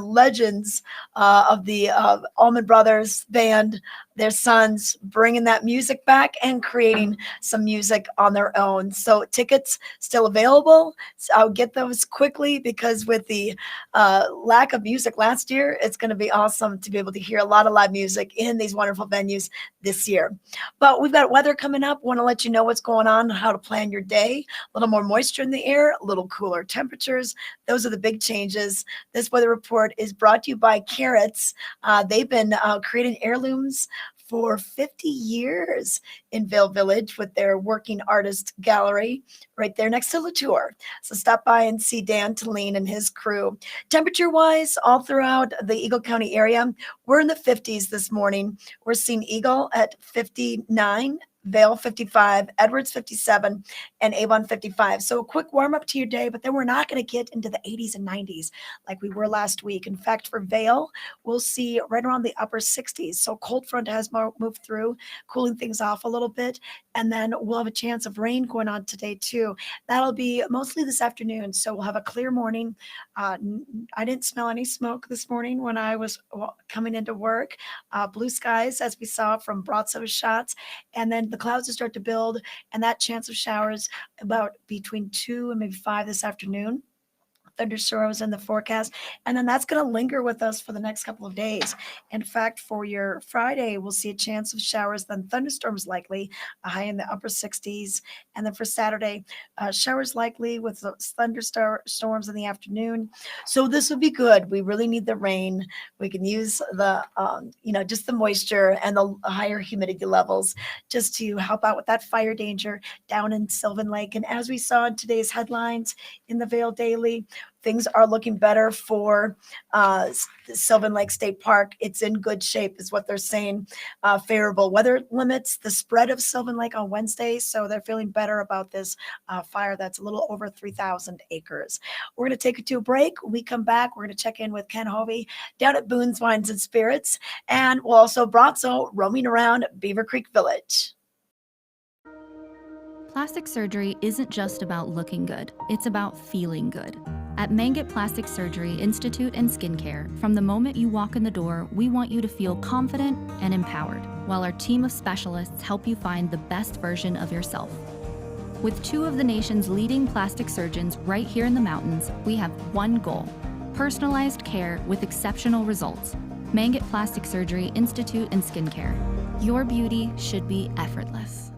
legends of the Almond Brothers Band, their sons, bringing that music back and creating some music on their own. So tickets still available. So I'll get those quickly because with the lack of music last year, it's going to be awesome to be able to hear a lot of live music in these wonderful venues this year. But we've got weather coming up. Want to let you know what's going on, how to plan your day. A little more moisture in the air, a little cooler temperatures. Those are the big changes. This weather report is brought to you by Carrots. They've been creating heirlooms for 50 years in Vail Village with their working artist gallery right there next to Latour. So stop by and see Dan Talene and his crew. Temperature wise, all throughout the Eagle County area, we're in the 50s this morning. We're seeing Eagle at 59, Vail 55, Edwards 57, and Avon 55. So a quick warm up to your day, but then we're not going to get into the 80s and 90s like we were last week. In fact, for Vail, we'll see right around the upper 60s. So cold front has moved through, cooling things off a little bit. And then we'll have a chance of rain going on today too. That'll be mostly this afternoon. So we'll have a clear morning. I didn't smell any smoke this morning when I was coming into work. Blue skies, as we saw from broadside shots. And then the clouds will start to build, and that chance of showers about between 2 and maybe 5 this afternoon. Thunderstorms in the forecast, and then that's going to linger with us for the next couple of days. In fact, for your Friday, we'll see a chance of showers, then thunderstorms likely, a high in the upper 60s. And then for Saturday, showers likely with thunderstorms in the afternoon. So this would be good. We really need the rain. We can use the, just the moisture and the higher humidity levels just to help out with that fire danger down in Sylvan Lake. And as we saw in today's headlines in the Vail Daily, things are looking better for Sylvan Lake State Park. It's in good shape, is what they're saying. Favorable weather limits the spread of Sylvan Lake on Wednesday, so they're feeling better about this fire that's a little over 3,000 acres. We're going to take it to a break. When we come back, we're going to check in with Ken Hovey down at Boone's Wines and Spirits, and we'll also Bronzo roaming around Beaver Creek Village. Plastic surgery isn't just about looking good, it's about feeling good. At Mangett Plastic Surgery Institute and Skincare, from the moment you walk in the door, we want you to feel confident and empowered, while our team of specialists help you find the best version of yourself. With 2 of the nation's leading plastic surgeons right here in the mountains, we have one goal: personalized care with exceptional results. Mangett Plastic Surgery Institute and Skincare. Your beauty should be effortless.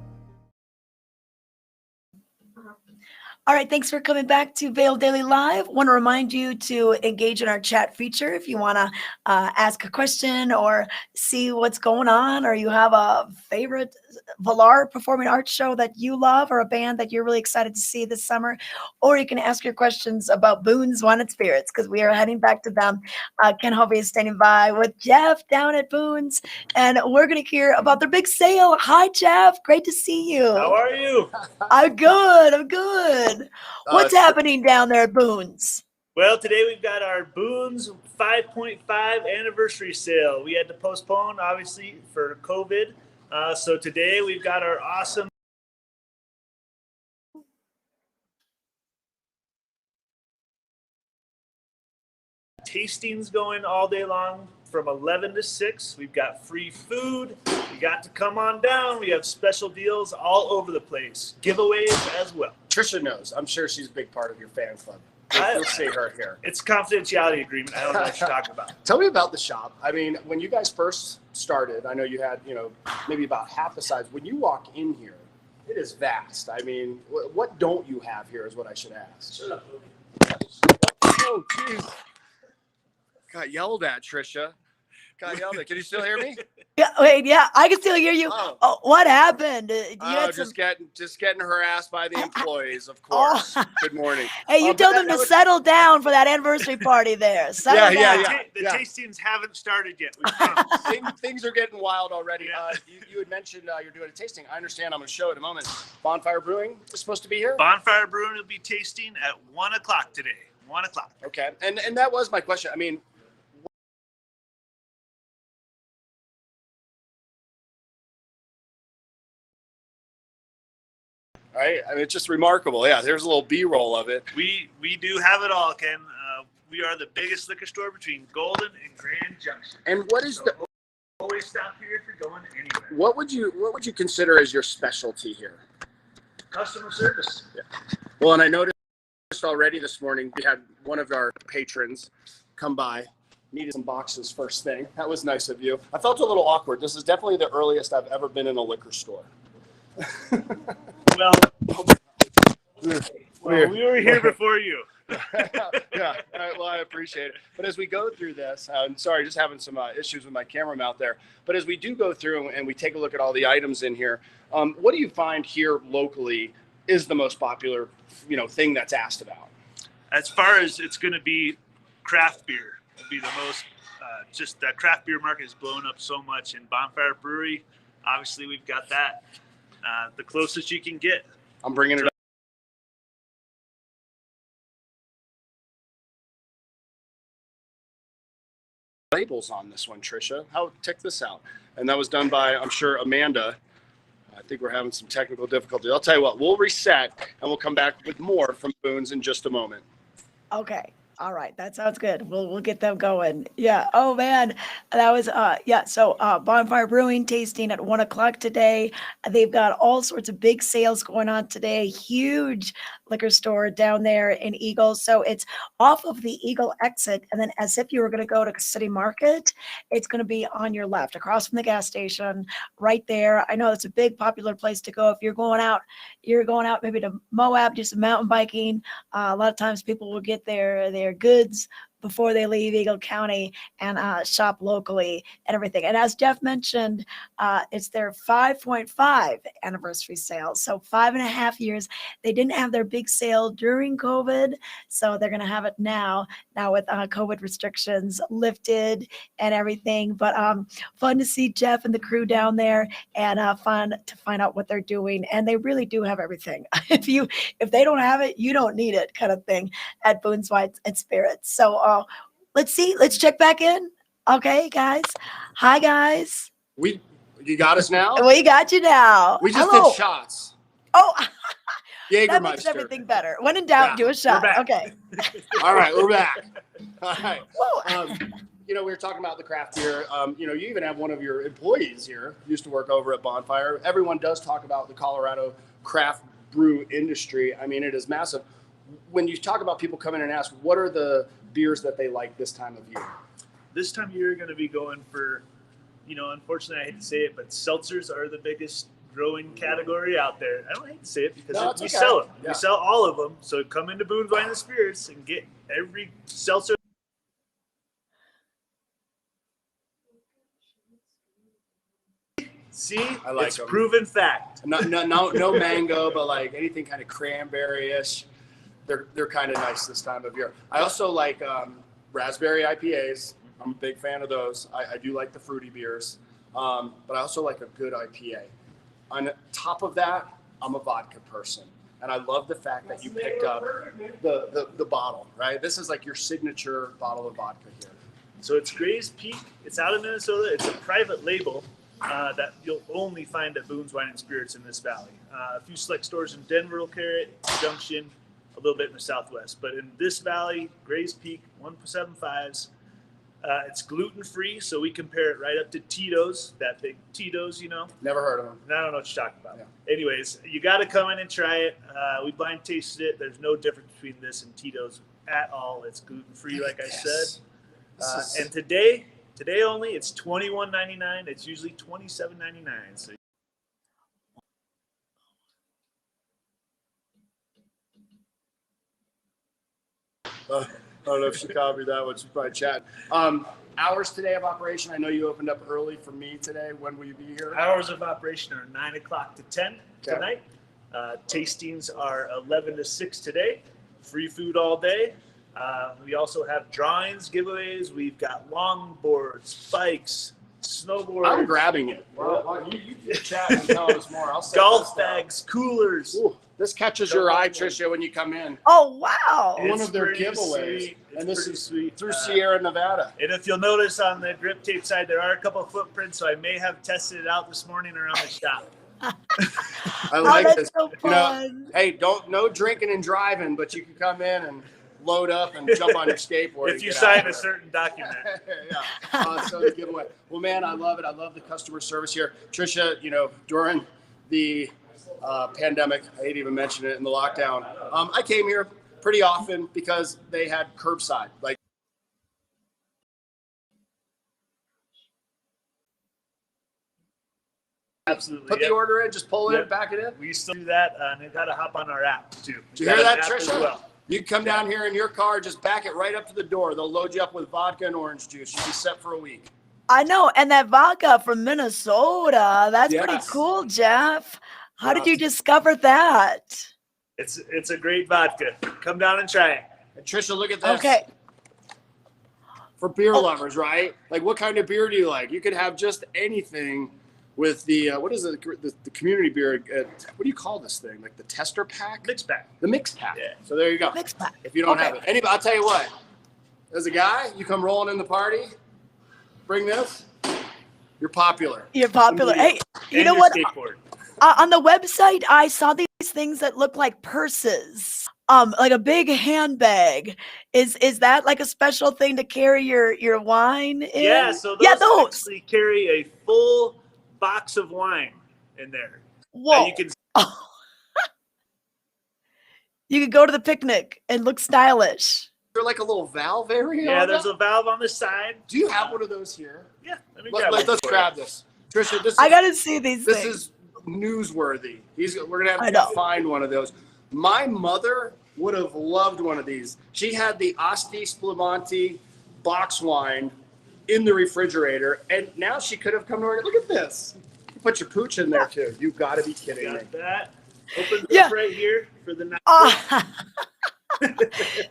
All right, thanks for coming back to Vail Daily Live. Want to remind you to engage in our chat feature if you want to ask a question or see what's going on, or you have a favorite Valar performing arts show that you love, or a band that you're really excited to see this summer, or you can ask your questions about Boone's Wine and Spirits, because we are heading back to them. Ken Hovey is standing by with Jeff down at Boone's, and we're going to hear about their big sale. Hi, Jeff. Great to see you. How are you? I'm good. I'm good. What's happening down there at Boone's? Well, today we've got our Boone's 5.5 anniversary sale. We had to postpone, obviously, for COVID. So today we've got our awesome tastings going all day long from 11 to 6. We've got free food. You got to come on down. We have special deals all over the place. Giveaways as well. Trisha knows. I'm sure she's a big part of your fan club. You'll see her here. It's a confidentiality agreement. I don't know what you're talking about. Tell me about the shop. I mean, when you guys first started, I know you had, maybe about half the size. When you walk in here, it is vast. I mean, what don't you have here is what I should ask. Shut up. Oh, jeez. Got yelled at, Trisha. Got yelled at. Can you still hear me? Yeah, wait, yeah, I can still hear you. Oh, what happened? You had just getting harassed by the employees, of course. Good morning. Hey, you told them to settle down for that anniversary party there. Settle down. The tastings haven't started yet. Things are getting wild already. You had mentioned you're doing a tasting. I understand. I'm going to show it in a moment. Bonfire Brewing is supposed to be here? Bonfire Brewing will be tasting at 1 o'clock today. 1 o'clock. Okay. And that was my question. I mean, right? I mean, it's just remarkable. Yeah, there's a little B-roll of it. We do have it all, Ken. We are the biggest liquor store between Golden and Grand Junction. And what is always stop here if you're going anywhere. What would you consider as your specialty here? Customer service. Yeah. Well, and I noticed already this morning we had one of our patrons come by, needed some boxes first thing. That was nice of you. I felt a little awkward. This is definitely the earliest I've ever been in a liquor store. Well, we were here before you. Yeah, well, I appreciate it. But as we go through this, I'm sorry, just having some issues with my camera mount there. But as we do go through and we take a look at all the items in here, what do you find here locally is the most popular, thing that's asked about? As far as it's going to be, craft beer will be the most. Just that craft beer market has blown up so much. In Bonfire Brewery, obviously, we've got that. The closest you can get. I'm bringing it up. Labels on this one, Trisha. Check this out. And that was done by, I'm sure, Amanda. I think we're having some technical difficulties. I'll tell you what, we'll reset and we'll come back with more from Boone's in just a moment. Okay. All right. That sounds good. We'll get them going. Yeah. Oh man. That was, yeah. So, Bonfire Brewing tasting at 1 o'clock today. They've got all sorts of big sales going on today. Huge liquor store down there in Eagle. So it's off of the Eagle exit. And then as if you were going to go to City Market, it's going to be on your left across from the gas station right there. I know it's a big popular place to go. If you're going out maybe to Moab, do some mountain biking. A lot of times people will get their goods before they leave Eagle County and shop locally and everything. And as Jeff mentioned, it's their 5.5 anniversary sale. So 5.5 years. They didn't have their big sale during COVID, so they're going to have it now with COVID restrictions lifted and everything. But fun to see Jeff and the crew down there, and fun to find out what they're doing. And they really do have everything. If they don't have it, you don't need it, kind of thing at Boone's Wine and Spirits. So let's check back in. Okay, guys. Hi, guys. You got us now? We got you now. We just Hello. did shots. Oh, that makes Jägermeister. everything better. When in doubt, do a shot. Okay. All right, we're back. All right. We were talking about the craft beer. You even have one of your employees here, used to work over at Bonfire. Everyone does talk about the Colorado craft brew industry. I mean, it is massive. When you talk about people coming and ask, what are the beers that they like this time of year? This time of year, going to be going for, unfortunately, I hate to say it, but seltzers are the biggest growing category out there. I don't hate to say it because we sell them. Yeah. We sell all of them. So come into Boone's Wine and Spirits and get every seltzer. See, I like it's them. proven fact. No mango, but like anything kind of cranberry-ish. They're kind of nice this time of year. I also like raspberry IPAs. I'm a big fan of those. I do like the fruity beers, but I also like a good IPA. On top of that, I'm a vodka person, and I love the fact that you picked up the bottle, right? This is like your signature bottle of vodka here. So it's Gray's Peak. It's out of Minnesota. It's a private label that you'll only find at Boone's Wine and Spirits in this valley. A few select stores in Denver will carry it, Junction, a little bit in the Southwest. But in this valley, Gray's Peak, 1.75s. It's gluten-free, so we compare it right up to Tito's, that big Tito's, Never heard of them. I don't know what you're talking about. Yeah. Anyways, you got to come in and try it. We blind tasted it. There's no difference between this and Tito's at all. It's gluten-free, like I said. And today only, it's $21.99. It's usually $27.99. So. I don't know if she copied that one. She's probably chatting. Hours today of operation. I know you opened up early for me today. When will you be here? Hours of operation are 9 o'clock to 10 tonight. Tastings are 11 to 6 today. Free food all day. We also have drawings, giveaways. We've got longboards, bikes, snowboards. I'm grabbing it. Well, you chat and tell us more. I'll golf bags, coolers. Ooh, this catches your eye, Tricia, when you come in. Oh, wow. One of their giveaways. And this is sweet. Through Sierra Nevada. And if you'll notice on the grip tape side, there are a couple of footprints, so I may have tested it out this morning around the shop. I like that's this. so fun. Hey, no drinking and driving, but you can come in and load up and jump on your skateboard. If you sign a certain document. Yeah. So the giveaway. Well, man, I love it. I love the customer service here. Tricia, during the pandemic, I hate even mentioning it, in the lockdown, I came here pretty often because they had curbside. Like, absolutely. Put the order in, just pull it in, back it in. We still do that, and you got to hop on our app too. Did you hear that, Tricia? You can come down here in your car, just back it right up to the door. They'll load you up with vodka and orange juice. You'll be set for a week. I know. And that vodka from Minnesota, that's pretty Yes. cool, Jeff. How did you discover that? It's a great vodka. Come down and try it. And Tricia, look at this. Okay. For beer lovers, right? Like, what kind of beer do you like? You could have just anything with the, what is it, the community beer, what do you call this thing? Like the tester pack? Mix pack. The mix pack. Yeah. So there you go. Mix pack. If you don't have it. Anybody, I'll tell you what. As a guy, you come rolling in the party, bring this, you're popular. You're popular. Hey, you And know your what? skateboard. On the website, I saw these things that look like purses, like a big handbag. Is that like a special thing to carry your wine in? Yeah, so those actually carry a full box of wine in there. Whoa. You can You could go to the picnic and look stylish. They're like a little valve area. Yeah, on there's them? a valve on the side. Do you have one of those here? Yeah, let me Let's grab this. Tricia, this is, I gotta see these this things. is newsworthy. We're gonna have I to know. find one of those. My mother would have loved one of these. She had the Asti Spumante box wine in the refrigerator, and now she could have come over. Look at this. You put your pooch in there too. You got to be kidding me. Got that. Opens Yeah. up right here for the night.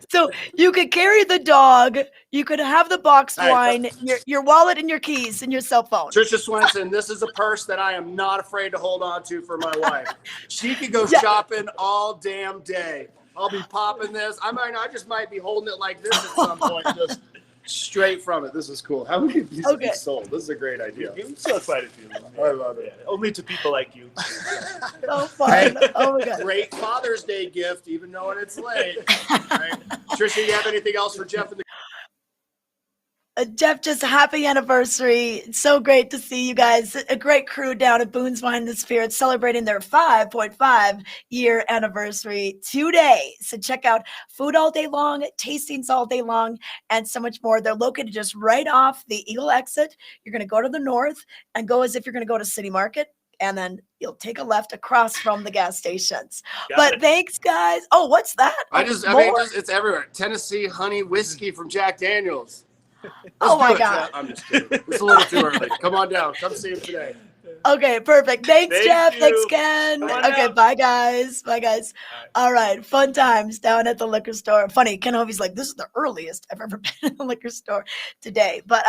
So you could carry the dog, you could have the boxed Hey, wine, your wallet and your keys and your cell phone. Trisha Swenson, this is a purse that I am not afraid to hold on to for my wife. She could go Yeah. shopping all damn day. I'll be popping this. I just might be holding it like this at some point, just straight from it. This is cool. How many of these have you sold? This is a great idea. I'm so excited for you. I love it. Only to people like you. So fun. Oh my God. Great Father's Day gift, even knowing it's late. Right. Trisha, you have anything else for Jeff in the Jeff, just a happy anniversary. It's so great to see you guys. A great crew down at Boone's Wine and Spirits celebrating their 5.5 year anniversary today. So check out food all day long, tastings all day long, and so much more. They're located just right off the Eagle exit. You're going to go to the north and go as if you're going to go to City Market. And then you'll take a left across from the gas stations. But thanks, guys. Oh, what's that? it's everywhere. Tennessee honey whiskey from Jack Daniels. Oh my do it. God. I'm just kidding. It's a little too early. Come on down. Come see him today. Okay, perfect. Thanks, Thank Jeff. you. Thanks, Ken. Come on Okay, down. bye, guys. Bye, guys. All right, fun times down at the liquor store. Funny, Ken Hovey's like, this is the earliest I've ever been in the liquor store today. But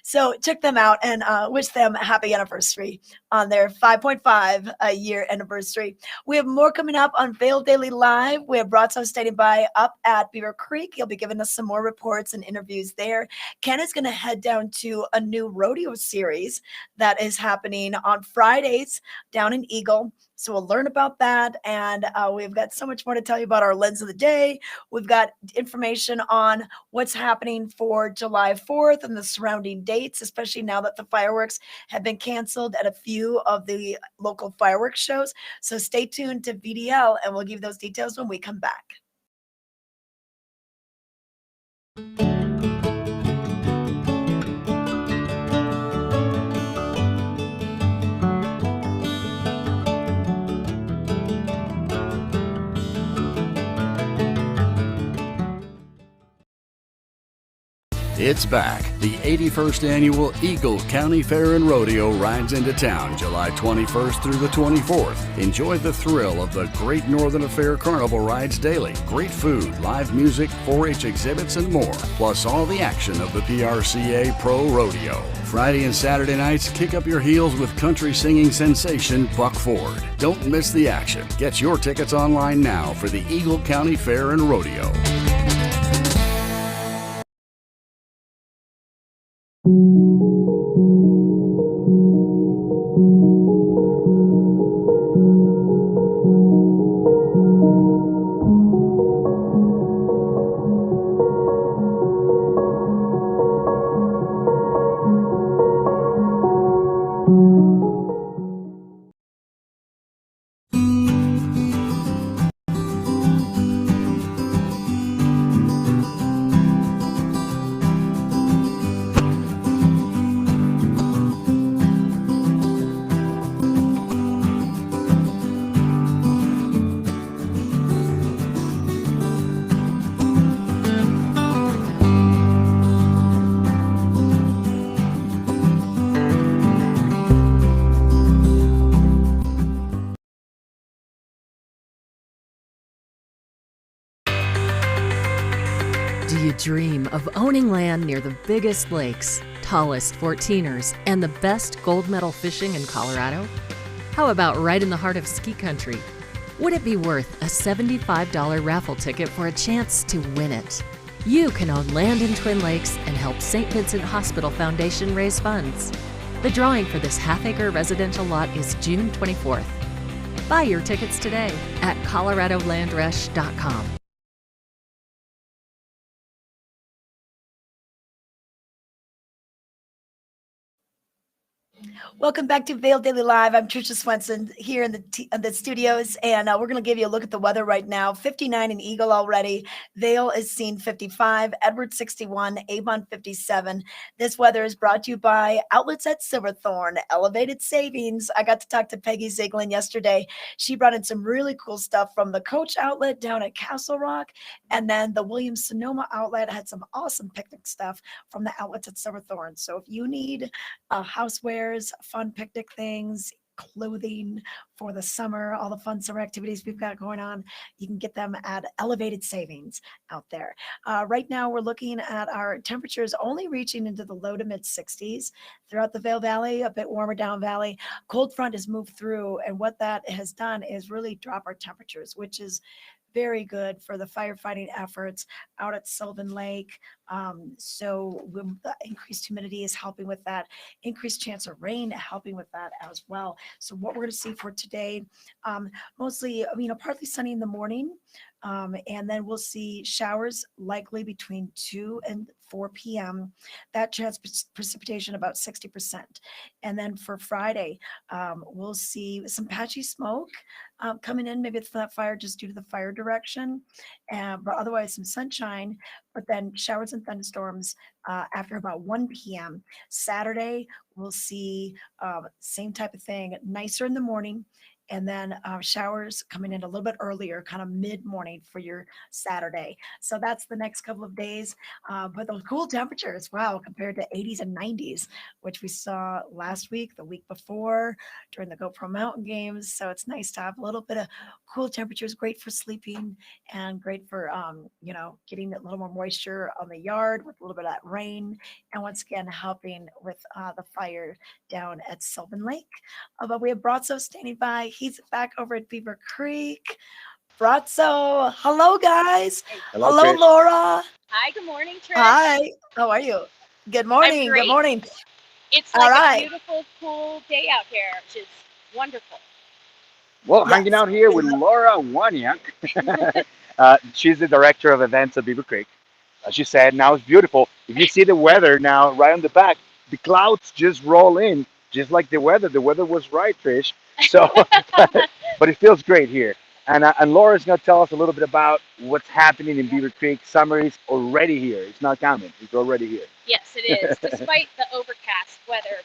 so check them out and wish them a happy anniversary on their 5.5 year anniversary. We have more coming up on Vail Daily Live. We have Bratzo standing by up at Beaver Creek. He'll be giving us some more reports and interviews there. Ken is going to head down to a new rodeo series that is happening on Fridays down in Eagle. So we'll learn about that. And we've got so much more to tell you about our lens of the day. We've got information on what's happening for July 4th and the surrounding dates, especially now that the fireworks have been canceled at a few of the local fireworks shows. So stay tuned to VDL and we'll give you those details when we come back. It's back. The 81st Annual Eagle County Fair and Rodeo rides into town July 21st through the 24th. Enjoy the thrill of the Great Northern Affair Carnival rides daily. Great food, live music, 4-H exhibits, and more. Plus all the action of the PRCA Pro Rodeo. Friday and Saturday nights, kick up your heels with country singing sensation Buck Ford. Don't miss the action. Get your tickets online now for the Eagle County Fair and Rodeo. Do you dream of owning land near the biggest lakes, tallest 14ers, and the best gold medal fishing in Colorado? How about right in the heart of ski country? Would it be worth a $75 raffle ticket for a chance to win it? You can own land in Twin Lakes and help St. Vincent Hospital Foundation raise funds. The drawing for this half-acre residential lot is June 24th. Buy your tickets today at coloradolandrush.com. Welcome back to Vail Daily Live. I'm Trisha Swenson here in the studios, and we're going to give you a look at the weather right now. 59 in Eagle already. Vail is seen 55, Edward 61, Avon 57. This weather is brought to you by Outlets at Silverthorne, Elevated Savings. I got to talk to Peggy Ziegler yesterday. She brought in some really cool stuff from the Coach outlet down at Castle Rock, and then the Williams Sonoma outlet had some awesome picnic stuff from the Outlets at Silverthorne. So if you need housewares, fun picnic things, clothing for the summer, all the fun summer activities we've got going on. You can get them at Elevated Savings out there. Right now, we're looking at our temperatures only reaching into the low to mid 60s throughout the Vail Valley, a bit warmer down valley. Cold front has moved through, and what that has done is really drop our temperatures, which is very good for the firefighting efforts out at Sylvan Lake. The increased humidity is helping with that, increased chance of rain helping with that as well. So what we're going to see for today, mostly, partly sunny in the morning. And then we'll see showers likely between 2 and 4 p.m. That chance precipitation about 60%. And then for Friday, we'll see some patchy smoke coming in. Maybe it's that fire just due to the fire direction, but otherwise some sunshine, but then showers and thunderstorms after about 1 p.m. Saturday, we'll see same type of thing, nicer in the morning, and then showers coming in a little bit earlier, kind of mid-morning for your Saturday. So that's the next couple of days. But those cool temperatures, wow, compared to 80s and 90s, which we saw last week, the week before, during the GoPro Mountain Games. So it's nice to have a little bit of cool temperatures, great for sleeping and great for, getting a little more moisture on the yard with a little bit of that rain. And once again, helping with the fire down at Sylvan Lake. But we have Brazzo standing by. He's back over at Beaver Creek. Brazzo, hello guys. Hello, Hello, Trish. Laura. Hi, good morning, Trish. Hi. How are you? Good I'm morning. Good great. morning. It's All like a right. beautiful, cool day out here, which is wonderful. Well, hanging Yes. out here with Laura Waniak. She's the director of events at Beaver Creek. As you said, now it's beautiful. If you see the weather now, right on the back, the clouds just roll in, just like the weather. The weather was right, Trish. So, but it feels great here. And Laura's going to tell us a little bit about what's happening in Beaver Creek. Summer is already here. It's not coming. It's already here. Yes, it is, despite the overcast weather.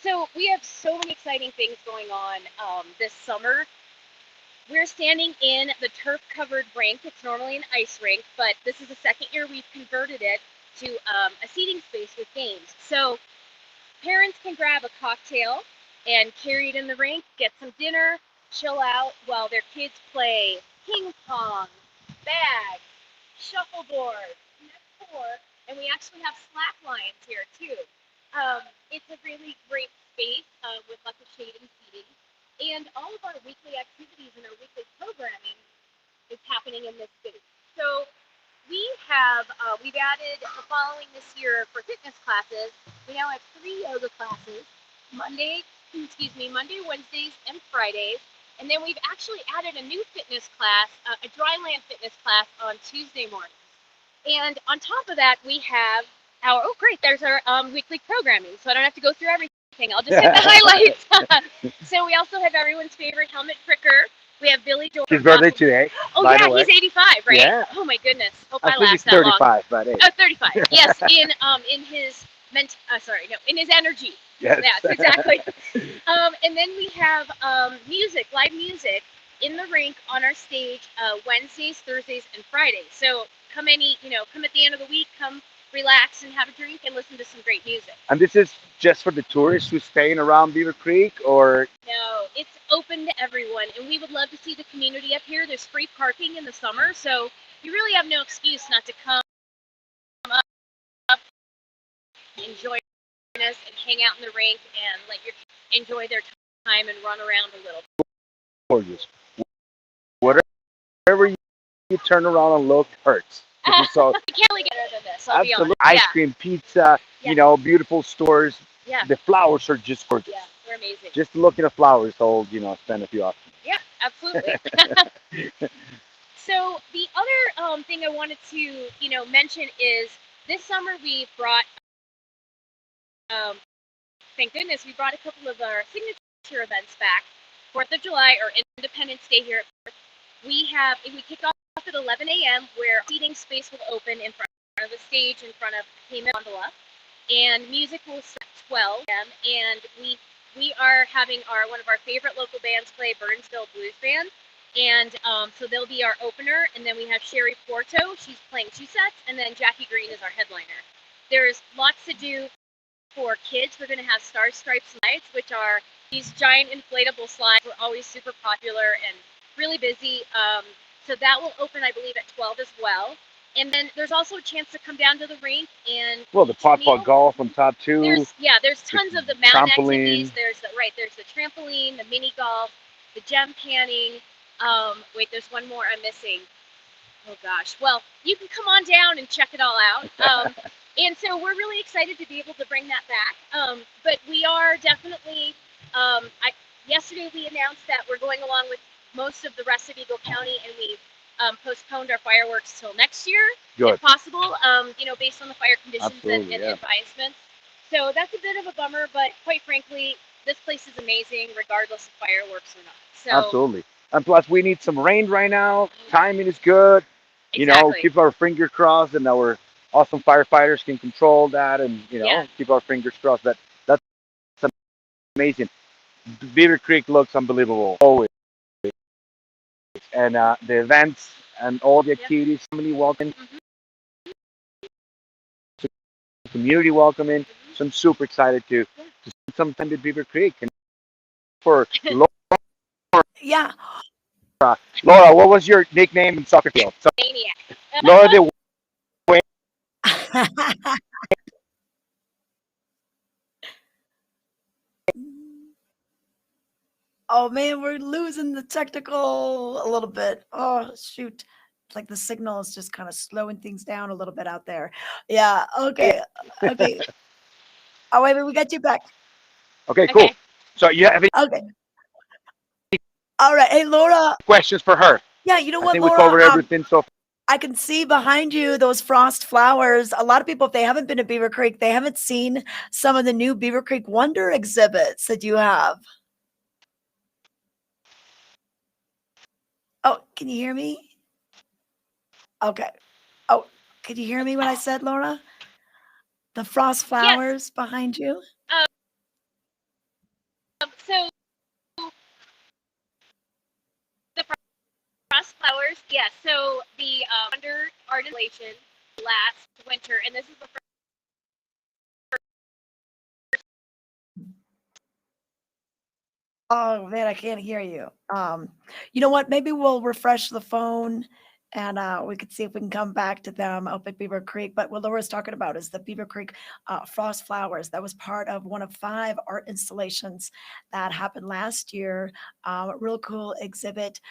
So we have so many exciting things going on this summer. We're standing in the turf-covered rink. It's normally an ice rink, but this is the second year we've converted it to a seating space with games. So parents can grab a cocktail and carry it in the rink, get some dinner, chill out while their kids play ping pong, bag, shuffleboard, and we actually have slack lines here too. It's a really great space with lots of shade and seating. And all of our weekly activities and our weekly programming is happening in this space. So we've added the following this year for fitness classes. We now have 3 yoga classes, Monday, Wednesdays, and Fridays. And then we've actually added a new fitness class, a dryland fitness class on Tuesday mornings. And on top of that, we have there's our weekly programming. So I don't have to go through everything. I'll just hit the highlights. So we also have everyone's favorite helmet pricker. We have Billy Jordan. His birthday today. Oh by yeah, the way. he's 85, right? Yeah. Oh my goodness. Hope I I think last he's that long. 35, but hey. Oh, 35. Yes, in his in his energy. Yes. Yes, exactly. And then we have music, live music in the rink on our stage Wednesdays, Thursdays, and Fridays. So come at the end of the week, come relax and have a drink and listen to some great music. And this is just for the tourists who's staying around Beaver Creek, or? No, it's open to everyone, and we would love to see the community up here. There's free parking in the summer, so you really have no excuse not to come up, enjoy us, and hang out in the rink and let your kids enjoy their time and run around a little. Gorgeous. Whatever you turn around and look hurts. You can't really get better than this, I'll be honest. Ice cream, pizza, beautiful stores. Yeah. The flowers are just gorgeous. Yeah, they're amazing. Just looking at flowers, I'll spend a few hours. Yeah, absolutely. So the other thing I wanted to mention is this summer we brought thank goodness we brought a couple of our signature events back. 4th of July or Independence Day here at Perth. We kick off at 11 a.m. where seating space will open in front of the stage, in front of payment gondola, and music will start at 12 p.m. And we are having one of our favorite local bands play, Burnsville Blues Band. And so they'll be our opener, and then we have Sherry Porto. She's playing 2 sets, and then Jackie Green is our headliner. There's lots to do for kids. We're going to have Star Stripes slides, which are these giant inflatable slides. We're always super popular and really busy. So that will open, I believe, at 12 as well. And then there's also a chance to come down to the rink and the pot golf on top too. There's tons of the mountain activities. There's the trampoline, the mini golf, the gem panning. Wait, there's one more I'm missing. Oh gosh. Well, you can come on down and check it all out. And so we're really excited to be able to bring that back. But we are definitely, yesterday we announced that we're going along with most of the rest of Eagle County, and we postponed our fireworks till next year, if possible, based on the fire conditions and advisements. So that's a bit of a bummer, but quite frankly, this place is amazing regardless of fireworks or not. So Absolutely. And plus, we need some rain right now. Timing is good. Exactly. Keep our fingers crossed, and our awesome firefighters can control that, and keep our fingers crossed. That's amazing. Beaver Creek looks unbelievable always, and the events and all the activities, family welcoming, community welcoming. So I'm super excited to spend some time at Beaver Creek. And for Yeah. Laura, what was your nickname in soccer field? Maniac. Laura the Oh man, we're losing the technical a little bit. Oh shoot. It's like the signal is just kind of slowing things down a little bit out there. Yeah, okay. Okay. Oh wait, we got you back. Okay, cool. So you have any Okay. All right. Hey Laura. questions for her? Yeah, you know I what, think Laura? we covered everything so far. I can see behind you those frost flowers. A lot of people, if they haven't been to Beaver Creek, they haven't seen some of the new Beaver Creek Wonder exhibits that you have. Oh, can you hear me? Okay. Oh, could you hear me when I said, Laura? The frost flowers behind you? So the frost flowers, yes. So the under art installation last winter, and this is the first. Oh man, I can't hear you. You know what? Maybe we'll refresh the phone and we could see if we can come back to them up at Beaver Creek. But what Laura's talking about is the Beaver Creek Frost Flowers. That was part of one of 5 art installations that happened last year. Real cool exhibit.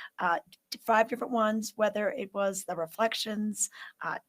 5 different ones, whether it was the reflections,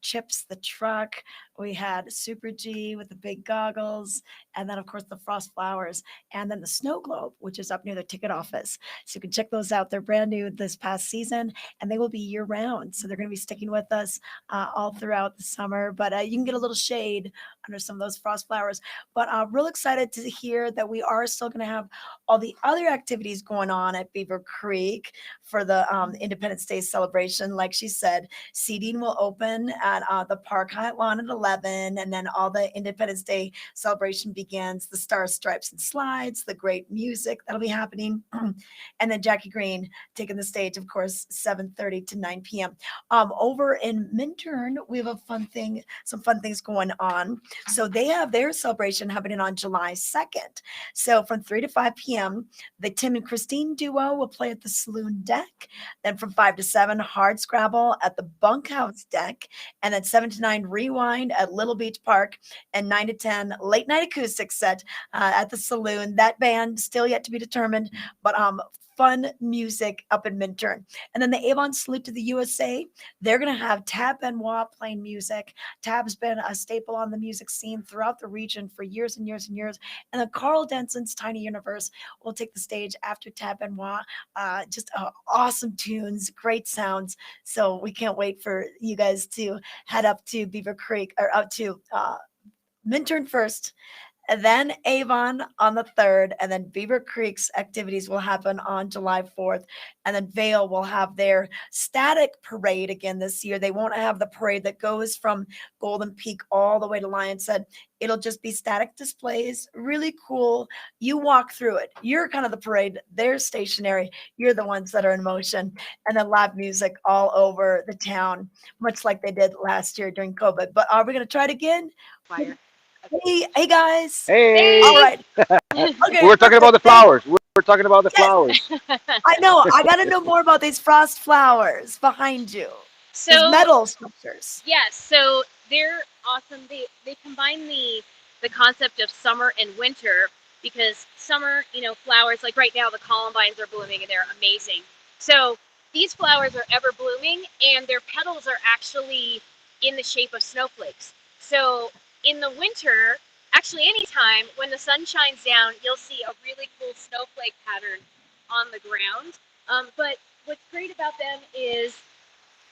Chips the truck, we had Super G with the big goggles, and then of course the frost flowers, and then the snow globe, which is up near the ticket office. So you can check those out. They're brand new this past season, and they will be year round. So they're going to be sticking with us all throughout the summer. But you can get a little shade under some of those frost flowers. But real excited to hear that we are still going to have all the other activities going on at Beaver Creek for the Independence Day celebration. Like she said, seating will open at the Park Hyatt Lawn at 11, and then all the Independence Day celebration begins. The Stars, Stripes, and Slides, the great music that'll be happening, and then Jackie Green taking the stage, of course, 7:30 to 9 p.m. Over in Minturn, we have some fun things going on. So they have their celebration happening on July 2nd. So from 3 to 5 p.m., the Tim and Christine duo will play at the Saloon deck. Then from 5 to 7, Hard Scrabble at the Bunkhouse deck. And then 7 to 9, Rewind at Little Beach Park. And 9 to 10, Late Night Acoustic set at the Saloon. That band still yet to be determined, but fun music up in Minturn. And then the Avon Salute to the USA, they're going to have Tab Benoit playing music. Tab's been a staple on the music scene throughout the region for years and years and years. And then Carl Denson's Tiny Universe will take the stage after Tab Benoit. Just awesome tunes, great sounds. So we can't wait for you guys to head up to Beaver Creek or up to Minturn first, and then Avon on the 3rd, and then Beaver Creek's activities will happen on July 4th, and then Vail will have their static parade again this year. They won't have the parade that goes from Golden Peak all the way to Lions Head. It'll just be static displays, really cool. You walk through it. You're kind of the parade. They're stationary. You're the ones that are in motion, and then live music all over the town, much like they did last year during COVID. But are we going to try it again? Fire. Hey guys. Hey. All right. We were talking about the flowers. We were talking about the flowers. I know. I got to know more about these frost flowers behind you. These So metal sculptures. yes, so they're awesome. They combine the concept of summer and winter because summer, flowers like right now the columbines are blooming and they're amazing. So these flowers are ever blooming and their petals are actually in the shape of snowflakes. So in the winter, actually anytime when the sun shines down, you'll see a really cool snowflake pattern on the ground. But what's great about them is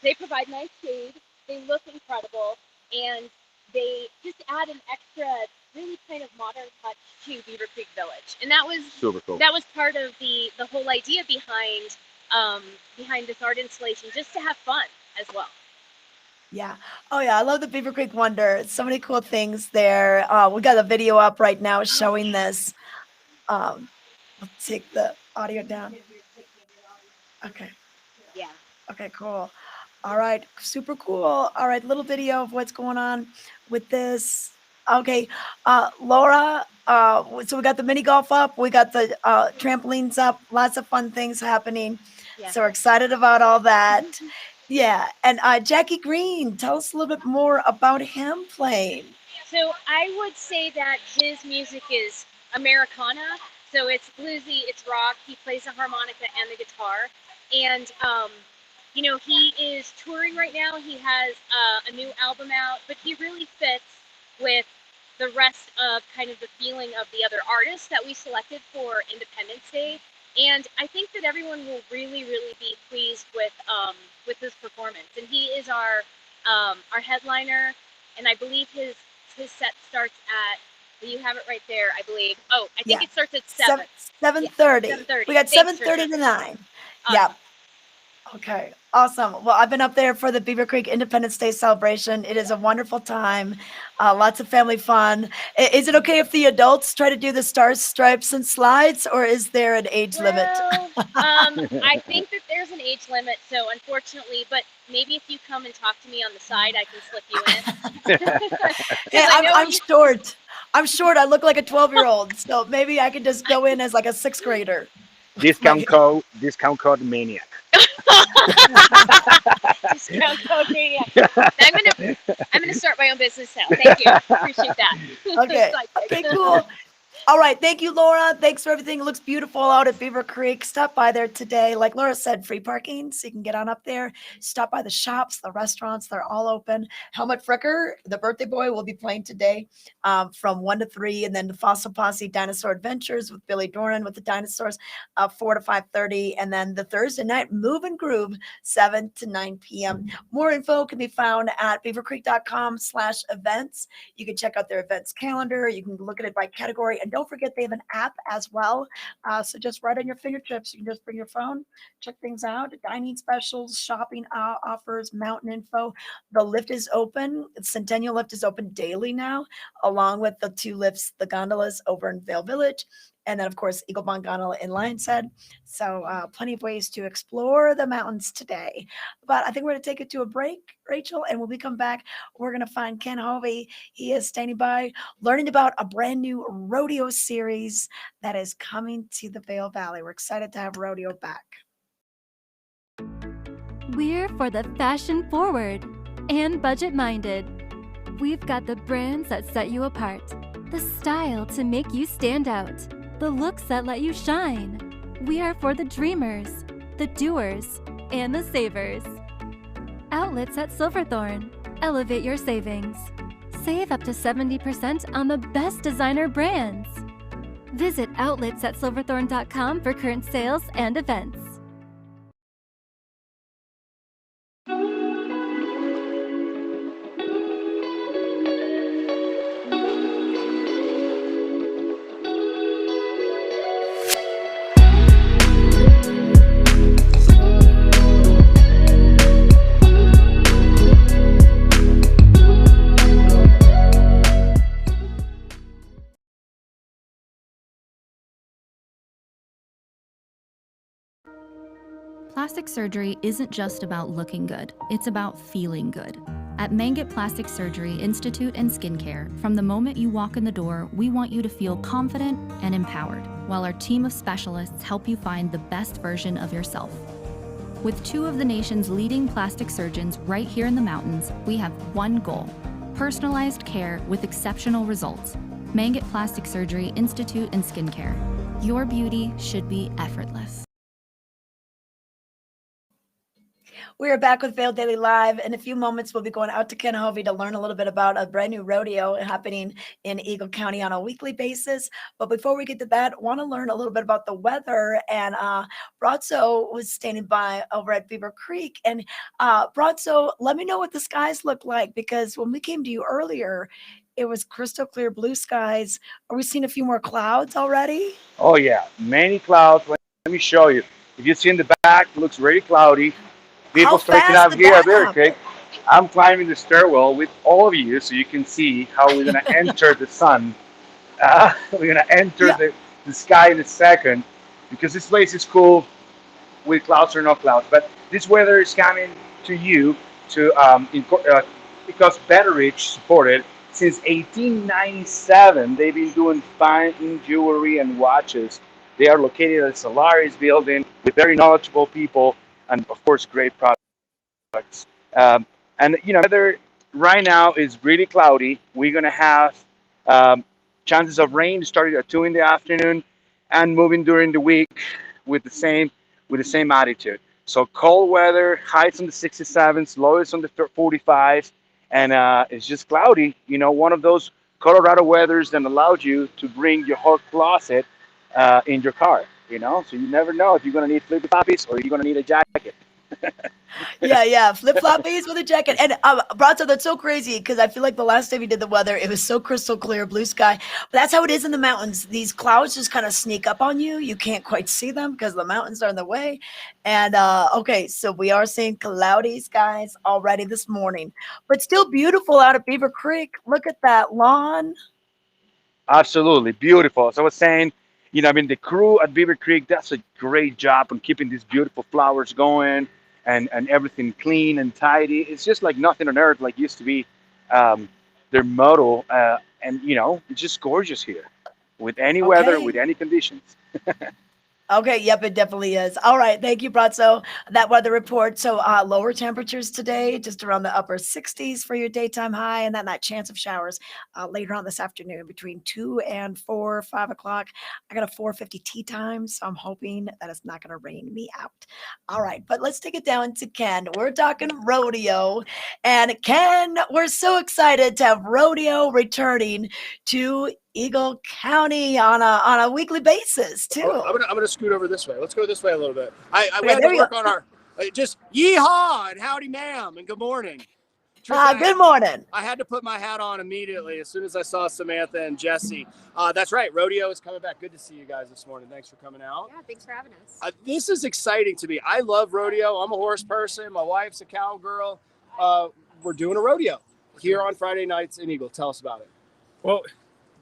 they provide nice shade, they look incredible, and they just add an extra, really kind of modern touch to Beaver Creek Village. And that was super cool. That was part of the whole idea behind this art installation, just to have fun as well. Yeah. Oh, yeah. I love the Beaver Creek Wonder. So many cool things there. We got a video up right now showing this. I'll take the audio down. Okay. Yeah. Okay, cool. All right. Super cool. All right. Little video of what's going on with this. Okay. Laura, so we got the mini golf up. We got the trampolines up. Lots of fun things happening. Yeah. So we're excited about all that. Yeah. And Jackie Green, tell us a little bit more about him playing. So I would say that his music is Americana. So it's bluesy, it's rock. He plays the harmonica and the guitar. And, he is touring right now. He has a new album out, but he really fits with the rest of kind of the feeling of the other artists that we selected for Independence Day. And I think that everyone will really, really be pleased with his performance. And he is our headliner, and I believe his set starts at, you have it right there, I believe. Oh, I think it starts at 7. 7:30. Yeah, 7:30. We got Thanks, 7:30 Trisha. to 9. Awesome. Yeah. Okay. Awesome. Well, I've been up there for the Beaver Creek Independence Day celebration. It is a wonderful time. Lots of family fun. Is it okay if the adults try to do the stars, stripes, and slides, or is there an age limit? I think that there's an age limit, so unfortunately, but maybe if you come and talk to me on the side, I can slip you in. Yeah, I'm short. I'm short. I look like a 12-year-old, so maybe I could just go in as like a 6th grader. Discount code maniac. Discount code maniac. I'm gonna start my own business now. Thank you. Appreciate that. Okay. Okay, cool. All right. Thank you, Laura. Thanks for everything. It looks beautiful out at Beaver Creek. Stop by there today. Like Laura said, free parking, so you can get on up there. Stop by the shops, the restaurants. They're all open. Helmut Fricker, the birthday boy, will be playing today from 1 to 3. And then the Fossil Posse Dinosaur Adventures with Billy Doran with the dinosaurs, 4 to 5:30. And then the Thursday night Move and Groove, 7 to 9 p.m. More info can be found at beavercreek.com/events. You can check out their events calendar. You can look at it by category. And don't forget, they have an app as well. So just right on your fingertips, you can just bring your phone, check things out, dining specials, shopping offers, mountain info. The lift is open. The Centennial lift is open daily now, along with the 2 lifts, the gondolas over in Vail Village. And then, of course, Eagle Bond Gondola in Lions Head. So plenty of ways to explore the mountains today. But I think we're going to take it to a break, Rachel. And when we come back, we're going to find Ken Hovey. He is standing by, learning about a brand new rodeo series that is coming to the Vail Valley. We're excited to have rodeo back. We're for the fashion forward and budget minded. We've got the brands that set you apart, the style to make you stand out, the looks that let you shine. We are for the dreamers, the doers, and the savers. Outlets at Silverthorne. Elevate your savings. Save up to 70% on the best designer brands. Visit outlets@silverthorne.com for current sales and events. Plastic surgery isn't just about looking good, it's about feeling good. At Mangett Plastic Surgery Institute and Skincare, from the moment you walk in the door, we want you to feel confident and empowered, while our team of specialists help you find the best version of yourself. With 2 of the nation's leading plastic surgeons right here in the mountains, we have one goal: personalized care with exceptional results. Mangett Plastic Surgery Institute and Skincare. Your beauty should be effortless. We are back with Vail Daily Live. In a few moments, we'll be going out to Kennehovie to learn a little bit about a brand new rodeo happening in Eagle County on a weekly basis. But before we get to that, want to learn a little bit about the weather. And Brazzo was standing by over at Beaver Creek. And Brazzo, let me know what the skies look like, because when we came to you earlier, it was crystal clear blue skies. Are we seeing a few more clouds already? Oh yeah, many clouds. Let me show you. If you see in the back, it looks really cloudy. How People striking fast out did here that at Bear happen? Creek. I'm climbing the stairwell with all of you so you can see how we're going to enter the sun. We're going to enter Yeah. the sky in a second, because this place is cool with clouds or no clouds. But this weather is coming to you because Betteridge supported since 1897. They've been doing fine jewelry and watches. They are located at the Solaris building with very knowledgeable people and, of course, great products. Um, and weather right now is really cloudy. We're gonna have um, chances of rain starting at 2 in the afternoon and moving during the week with the same attitude. So cold weather, highs on the 67s, lows on the 45s, and it's just cloudy. One of those Colorado weathers that allows you to bring your whole closet in your car. So you never know if you're gonna need flip floppies or you're gonna need a jacket. Yeah. Flip-floppies with a jacket. And Brazzo, that's so crazy, because I feel like the last time you did the weather, it was so crystal clear, blue sky. But that's how it is in the mountains. These clouds just kind of sneak up on you. You can't quite see them because the mountains are in the way. And okay, so we are seeing cloudy skies already this morning, but still beautiful out at Beaver Creek. Look at that lawn. Absolutely beautiful. So I was saying, the crew at Beaver Creek does a great job on keeping these beautiful flowers going and everything clean and tidy. It's just like nothing on earth like used to be their motto. And it's just gorgeous here with any weather, with Okay. any conditions. Okay, yep, it definitely is. All right, thank you, Brazzo. That weather report. So lower temperatures today, just around the upper 60s for your daytime high, and then that chance of showers later on this afternoon between 2 and 4, 5 o'clock. I got a 4:50 tea time, so I'm hoping that it's not going to rain me out. All right, but let's take it down to Ken. We're talking rodeo, and Ken, we're so excited to have rodeo returning to Eagle County on a weekly basis too. I'm gonna scoot over this way. Let's go this way a little bit. We Okay, had there to you work go. on our just yeehaw and howdy ma'am and good morning. Good morning. I had to put my hat on immediately as soon as I saw Samantha and Jesse. That's right, rodeo is coming back. Good to see you guys this morning. Thanks for coming out. Yeah, thanks for having us. This is exciting to me. I love rodeo. I'm a horse person. My wife's a cowgirl. We're doing a rodeo here on Friday nights in Eagle. Tell us about it. Well,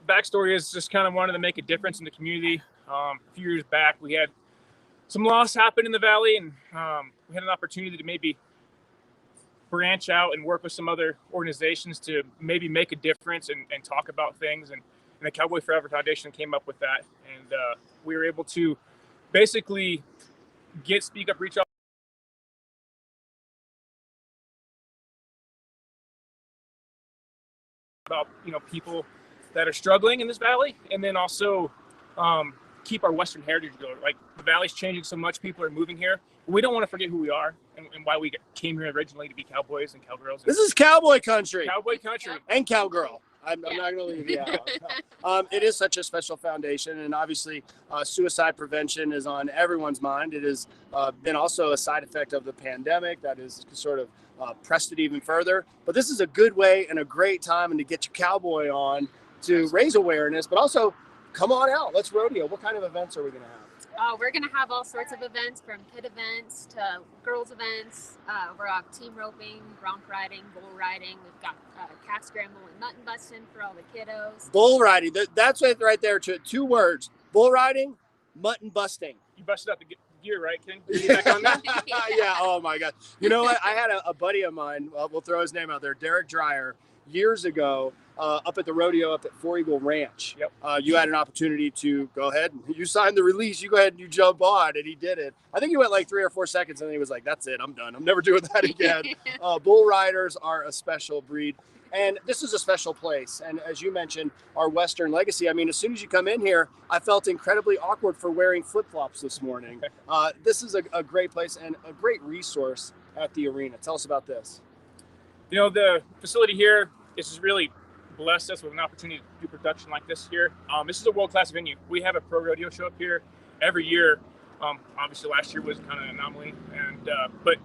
backstory is just kind of wanted to make a difference in the community. A few years back, we had some loss happen in the valley, and we had an opportunity to maybe branch out and work with some other organizations to maybe make a difference and talk about things. And the Cowboy Forever Foundation came up with that. And we were able to basically speak up, reach out about people that are struggling in this valley, and then also keep our Western heritage going. Like, the valley's changing so much, people are moving here. We don't want to forget who we are and why we came here originally, to be cowboys and cowgirls. This is cowboy country. Cowboy country. And cowgirl. I'm not going to leave you out. It is such a special foundation, and obviously suicide prevention is on everyone's mind. It has been also a side effect of the pandemic that has sort of pressed it even further. But this is a good way and a great time and to get your cowboy on to raise awareness, but also come on out. Let's rodeo. What kind of events are we going to have? We're going to have all sorts of events, from pit events to girls events. We're off team roping, bronc riding, bull riding. We've got calf scramble and mutton busting for all the kiddos. Bull riding. That's it right there. Two words. Bull riding, mutton busting. You busted out the year, right, Ken? You back on that? Yeah. Oh my God. You know what? I had a buddy of mine. We'll throw his name out there, Derek Dreyer, years ago, up at the rodeo up at Four Eagle Ranch. Yep. You had an opportunity to go ahead and you signed the release. You go ahead and you jump on, and he did it. I think he went like 3 or 4 seconds, and then he was like, "That's it. I'm done. I'm never doing that again." Bull riders are a special breed. And this is a special place. And as you mentioned, our Western legacy. I mean, as soon as you come in here, I felt incredibly awkward for wearing flip-flops this morning. This is a great place and a great resource at the arena. Tell us about this. You know, the facility here is just really blessed us with an opportunity to do production like this here. This is a world-class venue. We have a pro rodeo show up here every year. Obviously, last year was kind of an anomaly, but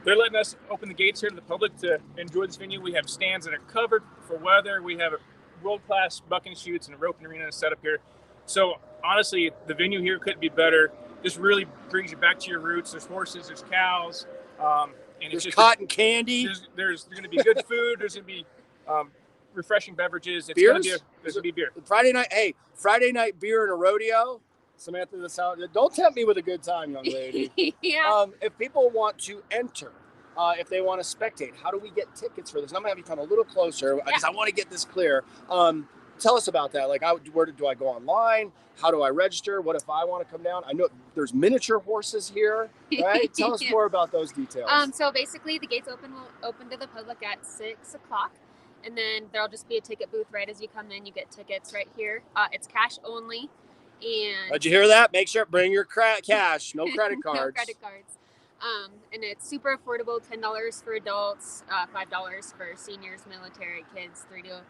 they're letting us open the gates here to the public to enjoy this venue. We have stands that are covered for weather. We have a world-class bucking shoots and a roping arena set up here. So honestly, the venue here couldn't be better. This really brings you back to your roots. There's horses, there's cows, and there's cotton candy. There's going to be good food. There's going to be refreshing beverages. It's Beers? There's going to be beer. Friday night beer and a rodeo. Samantha, don't tempt me with a good time, young lady. Yeah. If people want to enter, if they want to spectate, how do we get tickets for this? And I'm going to have you come a little closer because I want to get this clear. Tell us about that. Like, where do I go online? How do I register? What if I want to come down? I know there's miniature horses here, right? Tell us more about those details. So basically, the gates will open to the public at 6 o'clock. And then there'll just be a ticket booth right as you come in. You get tickets right here. It's cash only. And did you hear that? Make sure bring your cash, no credit cards. No credit cards. And it's super affordable. $10 for adults, $5 for seniors, military, kids, 4 to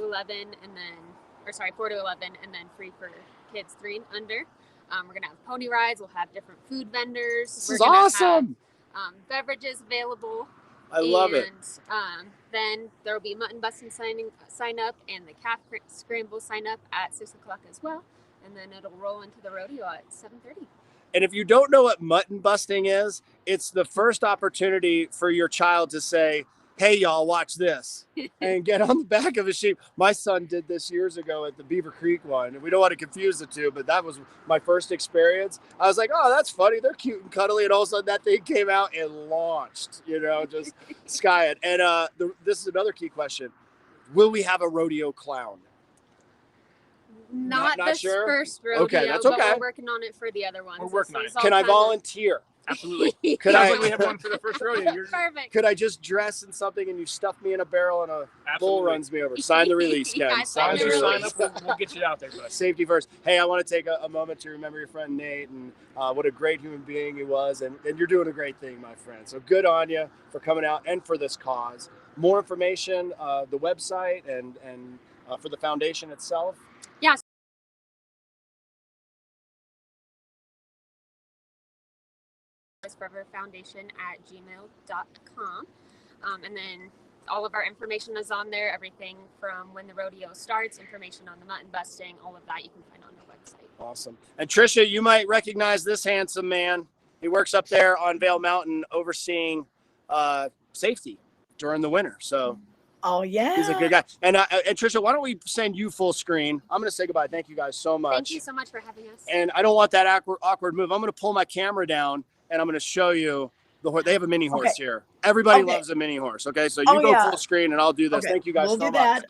11, and then free for kids 3 and under. We're gonna have pony rides. We'll have different food vendors. This is awesome. Have, beverages available. I love it. And then there will be mutton busting sign up and the calf scramble sign up at 6 o'clock as well. And then it'll roll into the rodeo at 7:30. And if you don't know what mutton busting is, it's the first opportunity for your child to say, "Hey, y'all, watch this," and get on the back of a sheep. My son did this years ago at the Beaver Creek one. And we don't want to confuse the two, but that was my first experience. I was like, "Oh, that's funny. They're cute and cuddly." And all of a sudden that thing came out and launched, just sky it. And this is another key question. Will we have a rodeo clown? Not this sure? first rodeo, okay, that's okay. But we're working on it for the other ones. We're working on it. Can I volunteer? Absolutely. Could we have one for the first rodeo. Perfect. Could I just dress in something and you stuff me in a barrel and a bull runs me over? Sign the release, Ken. Sign the release. We'll get you out there, bud. Safety first. Hey, I want to take a moment to remember your friend Nate and what a great human being he was. And you're doing a great thing, my friend. So good on you for coming out and for this cause. More information, the website and for the foundation itself. Yeah. Forever Foundation at gmail.com. And then all of our information is on there. Everything from when the rodeo starts, information on the mutton busting, all of that you can find on the website. Awesome. And Tricia, you might recognize this handsome man. He works up there on Vail Mountain overseeing safety during the winter. So oh yeah, he's a good guy. And Tricia, why don't we send you full screen? I'm going to say goodbye. Thank you guys so much. Thank you so much for having us. And I don't want that awkward move. I'm going to pull my camera down and I'm going to show you the horse. They have a mini horse here. Everybody loves a mini horse. Okay, so you go full screen and I'll do this. Thank you guys so much.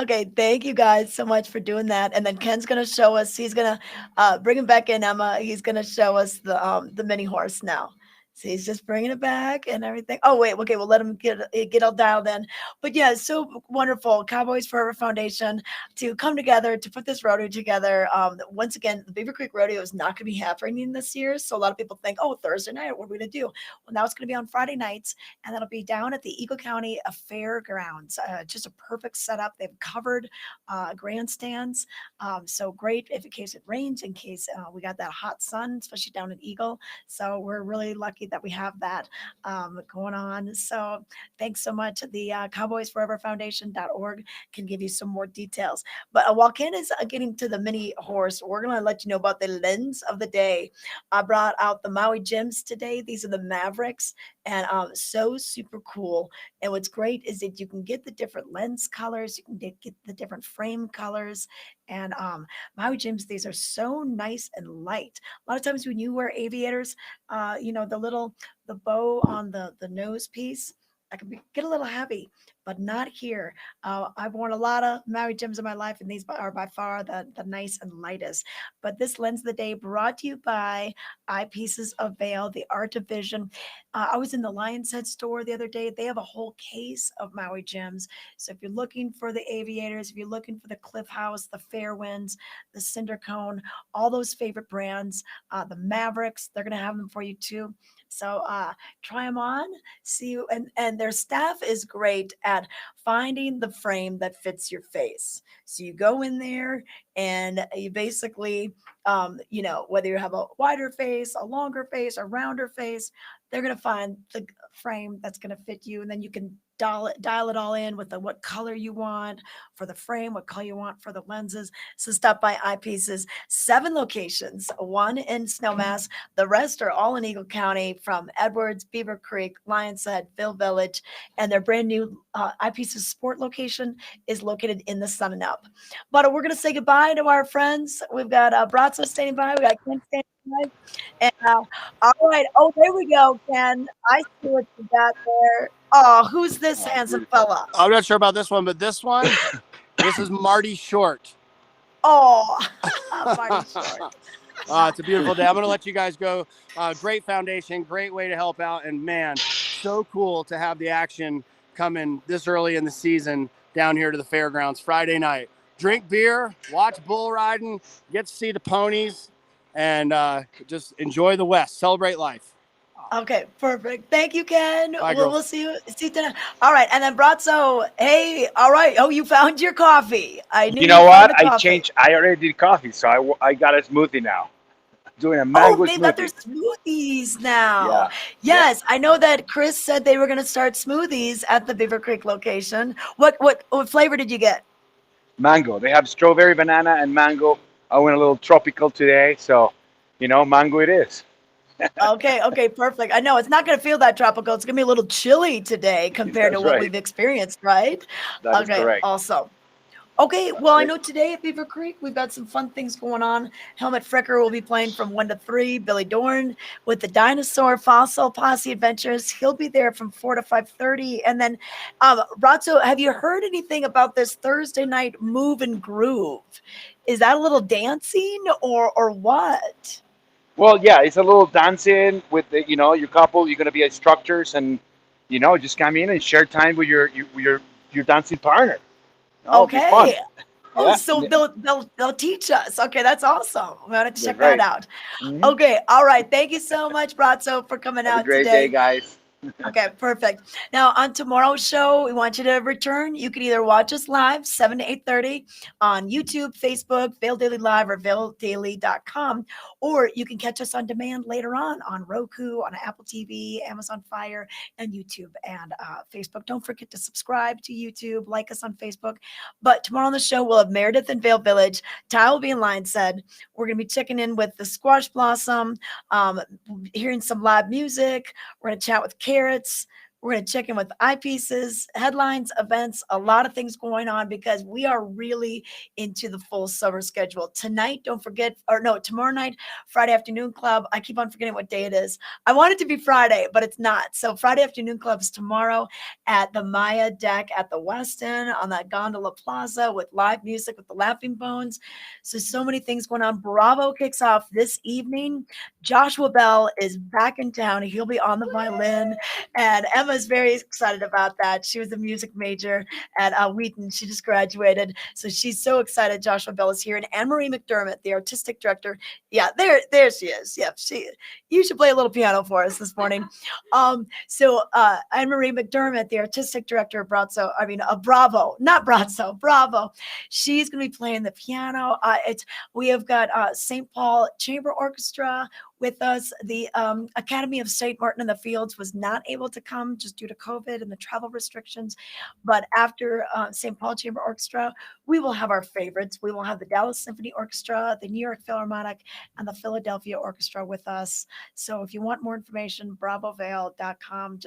Okay, thank you guys so much for doing that. And then Ken's gonna show us. He's gonna bring him back in, Emma. He's gonna show us the mini horse now. So he's just bringing it back and everything. Oh wait, okay, we'll let him get all dialed in. But yeah, it's so wonderful, Cowboys Forever Foundation, to come together to put this rodeo together. Once again, the Beaver Creek Rodeo is not going to be happening this year, so a lot of people think, oh, Thursday night, what are we going to do? Well, now it's going to be on Friday nights, and that'll be down at the Eagle County Fairgrounds. Just a perfect setup. They've covered grandstands, so great in case it rains, in case we got that hot sun, especially down in Eagle. So we're really lucky that we have that going on. So thanks so much. The cowboysforeverfoundation.org can give you some more details. But while Ken is getting to the mini horse, we're going to let you know about the lens of the day. I brought out the Maui Gems today. These are the Mavericks. and so super cool. And what's great is that you can get the different lens colors, you can get the different frame colors, and Maui Jims, these are so nice and light. A lot of times when you wear aviators, the bow on the nose piece, that can get a little heavy, but not here. I've worn a lot of Maui Jims in my life, and these are by far the nice and lightest. But this lens of the day brought to you by Eyepieces of Vail, the art of vision. I was in the Lion's Head store the other day. They have a whole case of Maui Jims. So if you're looking for the aviators, if you're looking for the Cliff House, the Fairwinds, the Cinder Cone, all those favorite brands, the Mavericks, they're going to have them for you too. So try them on, see, and their staff is great at finding the frame that fits your face. So you go in there and you basically, whether you have a wider face, a longer face, a rounder face, they're going to find the frame that's going to fit you, and then you can dial it all in with what color you want for the frame, what color you want for the lenses. So stop by Eyepieces. 7 locations, 1 in Snowmass. The rest are all in Eagle County, from Edwards, Beaver Creek, Lions Head, Vail Village, and their brand new Eyepieces Sport location is located in the Sun and Up. But we're going to say goodbye to our friends. We've got Brazzo standing by. We got Ken standing by. And all right. Oh, there we go, Ken. I see what you got there. Oh, who's this handsome fella? I'm not sure about this one, but this one, this is Marty Short. Oh, Marty Short. It's a beautiful day. I'm going to let you guys go. Great foundation, great way to help out. And man, so cool to have the action coming this early in the season down here to the fairgrounds Friday night. Drink beer, watch bull riding, get to see the ponies, and just enjoy the West. Celebrate life. Okay, perfect. Thank you, Ken. Bye, we'll girls. see you tonight. All right, and then Brazzo. Hey, all right. Oh, you found your coffee. I knew You know found what? the I coffee. changed. I already did coffee, so I got a smoothie now. Doing a Oh, mango they've got their smoothie. smoothies now. Yeah. Yes, I know that Chris said they were going to start smoothies at the Beaver Creek location. What flavor did you get? Mango. They have strawberry, banana, and mango. I went a little tropical today, so mango it is. Okay, perfect. I know it's not going to feel that tropical. It's going to be a little chilly today compared to That's what right. we've experienced, right? That is Okay, correct. awesome. Okay, well, I it. know today at Beaver Creek, we've got some fun things going on. Helmet Fricker will be playing from 1 to 3. Billy Dorn with the Dinosaur Fossil Posse Adventures. He'll be there from 4 to 5:30. And then, Brazzo, have you heard anything about this Thursday night Move and Groove? Is that a little dancing or what? Well, yeah, it's a little dancing with your couple. You're gonna be instructors, and just come in and share time with your dancing partner. It'll be fun. Okay. Oh, Yeah, so they'll teach us. Okay, that's awesome. I'm gonna that's check that right. out. Mhm. Okay, all right. Thank you so much, Brazzo, for coming Have a out great day, today. guys. Okay, perfect. Now on tomorrow's show, we want you to return. You can either watch us live 7 to 8:30 on YouTube, Facebook, Vail Daily Live, or VailDaily.com, or you can catch us on demand later on Roku, on Apple TV, Amazon Fire, and YouTube and Facebook. Don't forget to subscribe to YouTube, like us on Facebook. But tomorrow on the show, we'll have Meredith in Vail Village. Ty will be in Line Said. We're going to be checking in with the Squash Blossom, hearing some live music. We're going to chat with Carrots. We're going to check in with eyepieces, headlines, events, a lot of things going on because we are really into the full summer schedule. Tonight, don't forget, or no, tomorrow night, Friday Afternoon Club. I keep on forgetting what day it is. I want it to be Friday, but it's not. So Friday Afternoon Club is tomorrow at the Maya Deck at the Westin on that Gondola Plaza with live music with the Laughing Bones. So many things going on. Bravo kicks off this evening. Joshua Bell is back in town. He'll be on the violin, and Emma's very excited about that. She was a music major at Wheaton. She just graduated, so she's so excited. Joshua Bell is here, and Anne-Marie McDermott, the artistic director. Yeah, there she is. Yeah, you should play a little piano for us this morning. So Anne-Marie McDermott, the artistic director of Bravo, not Brazzo, Bravo. She's going to be playing the piano. We have got St. Paul Chamber Orchestra. with us. The Academy of St. Martin in the Fields was not able to come just due to COVID and the travel restrictions. But after St. Paul Chamber Orchestra, we will have our favorites. We will have the Dallas Symphony Orchestra, the New York Philharmonic, and the Philadelphia Orchestra with us. So if you want more information, bravovail.com.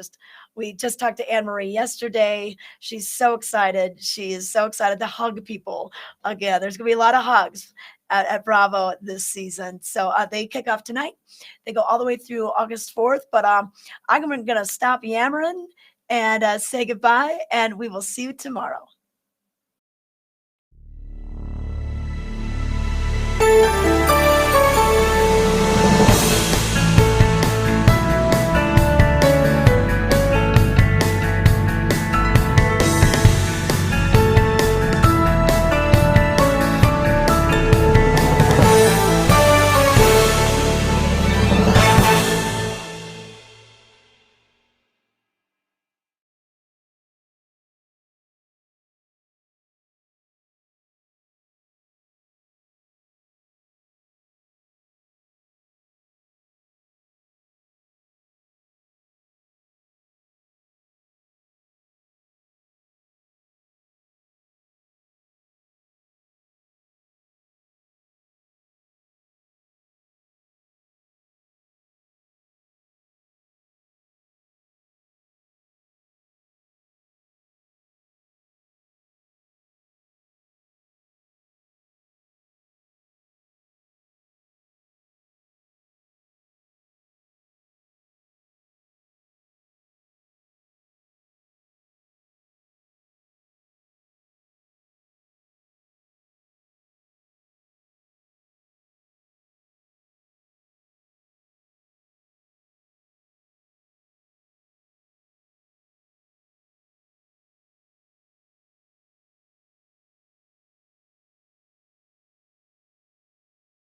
We just talked to Anne Marie yesterday. She's so excited. She is so excited to hug people again. There's going to be a lot of hugs at Bravo this season. So they kick off tonight. They go all the way through August 4th. But I'm going to stop yammering and say goodbye, and we will see you tomorrow.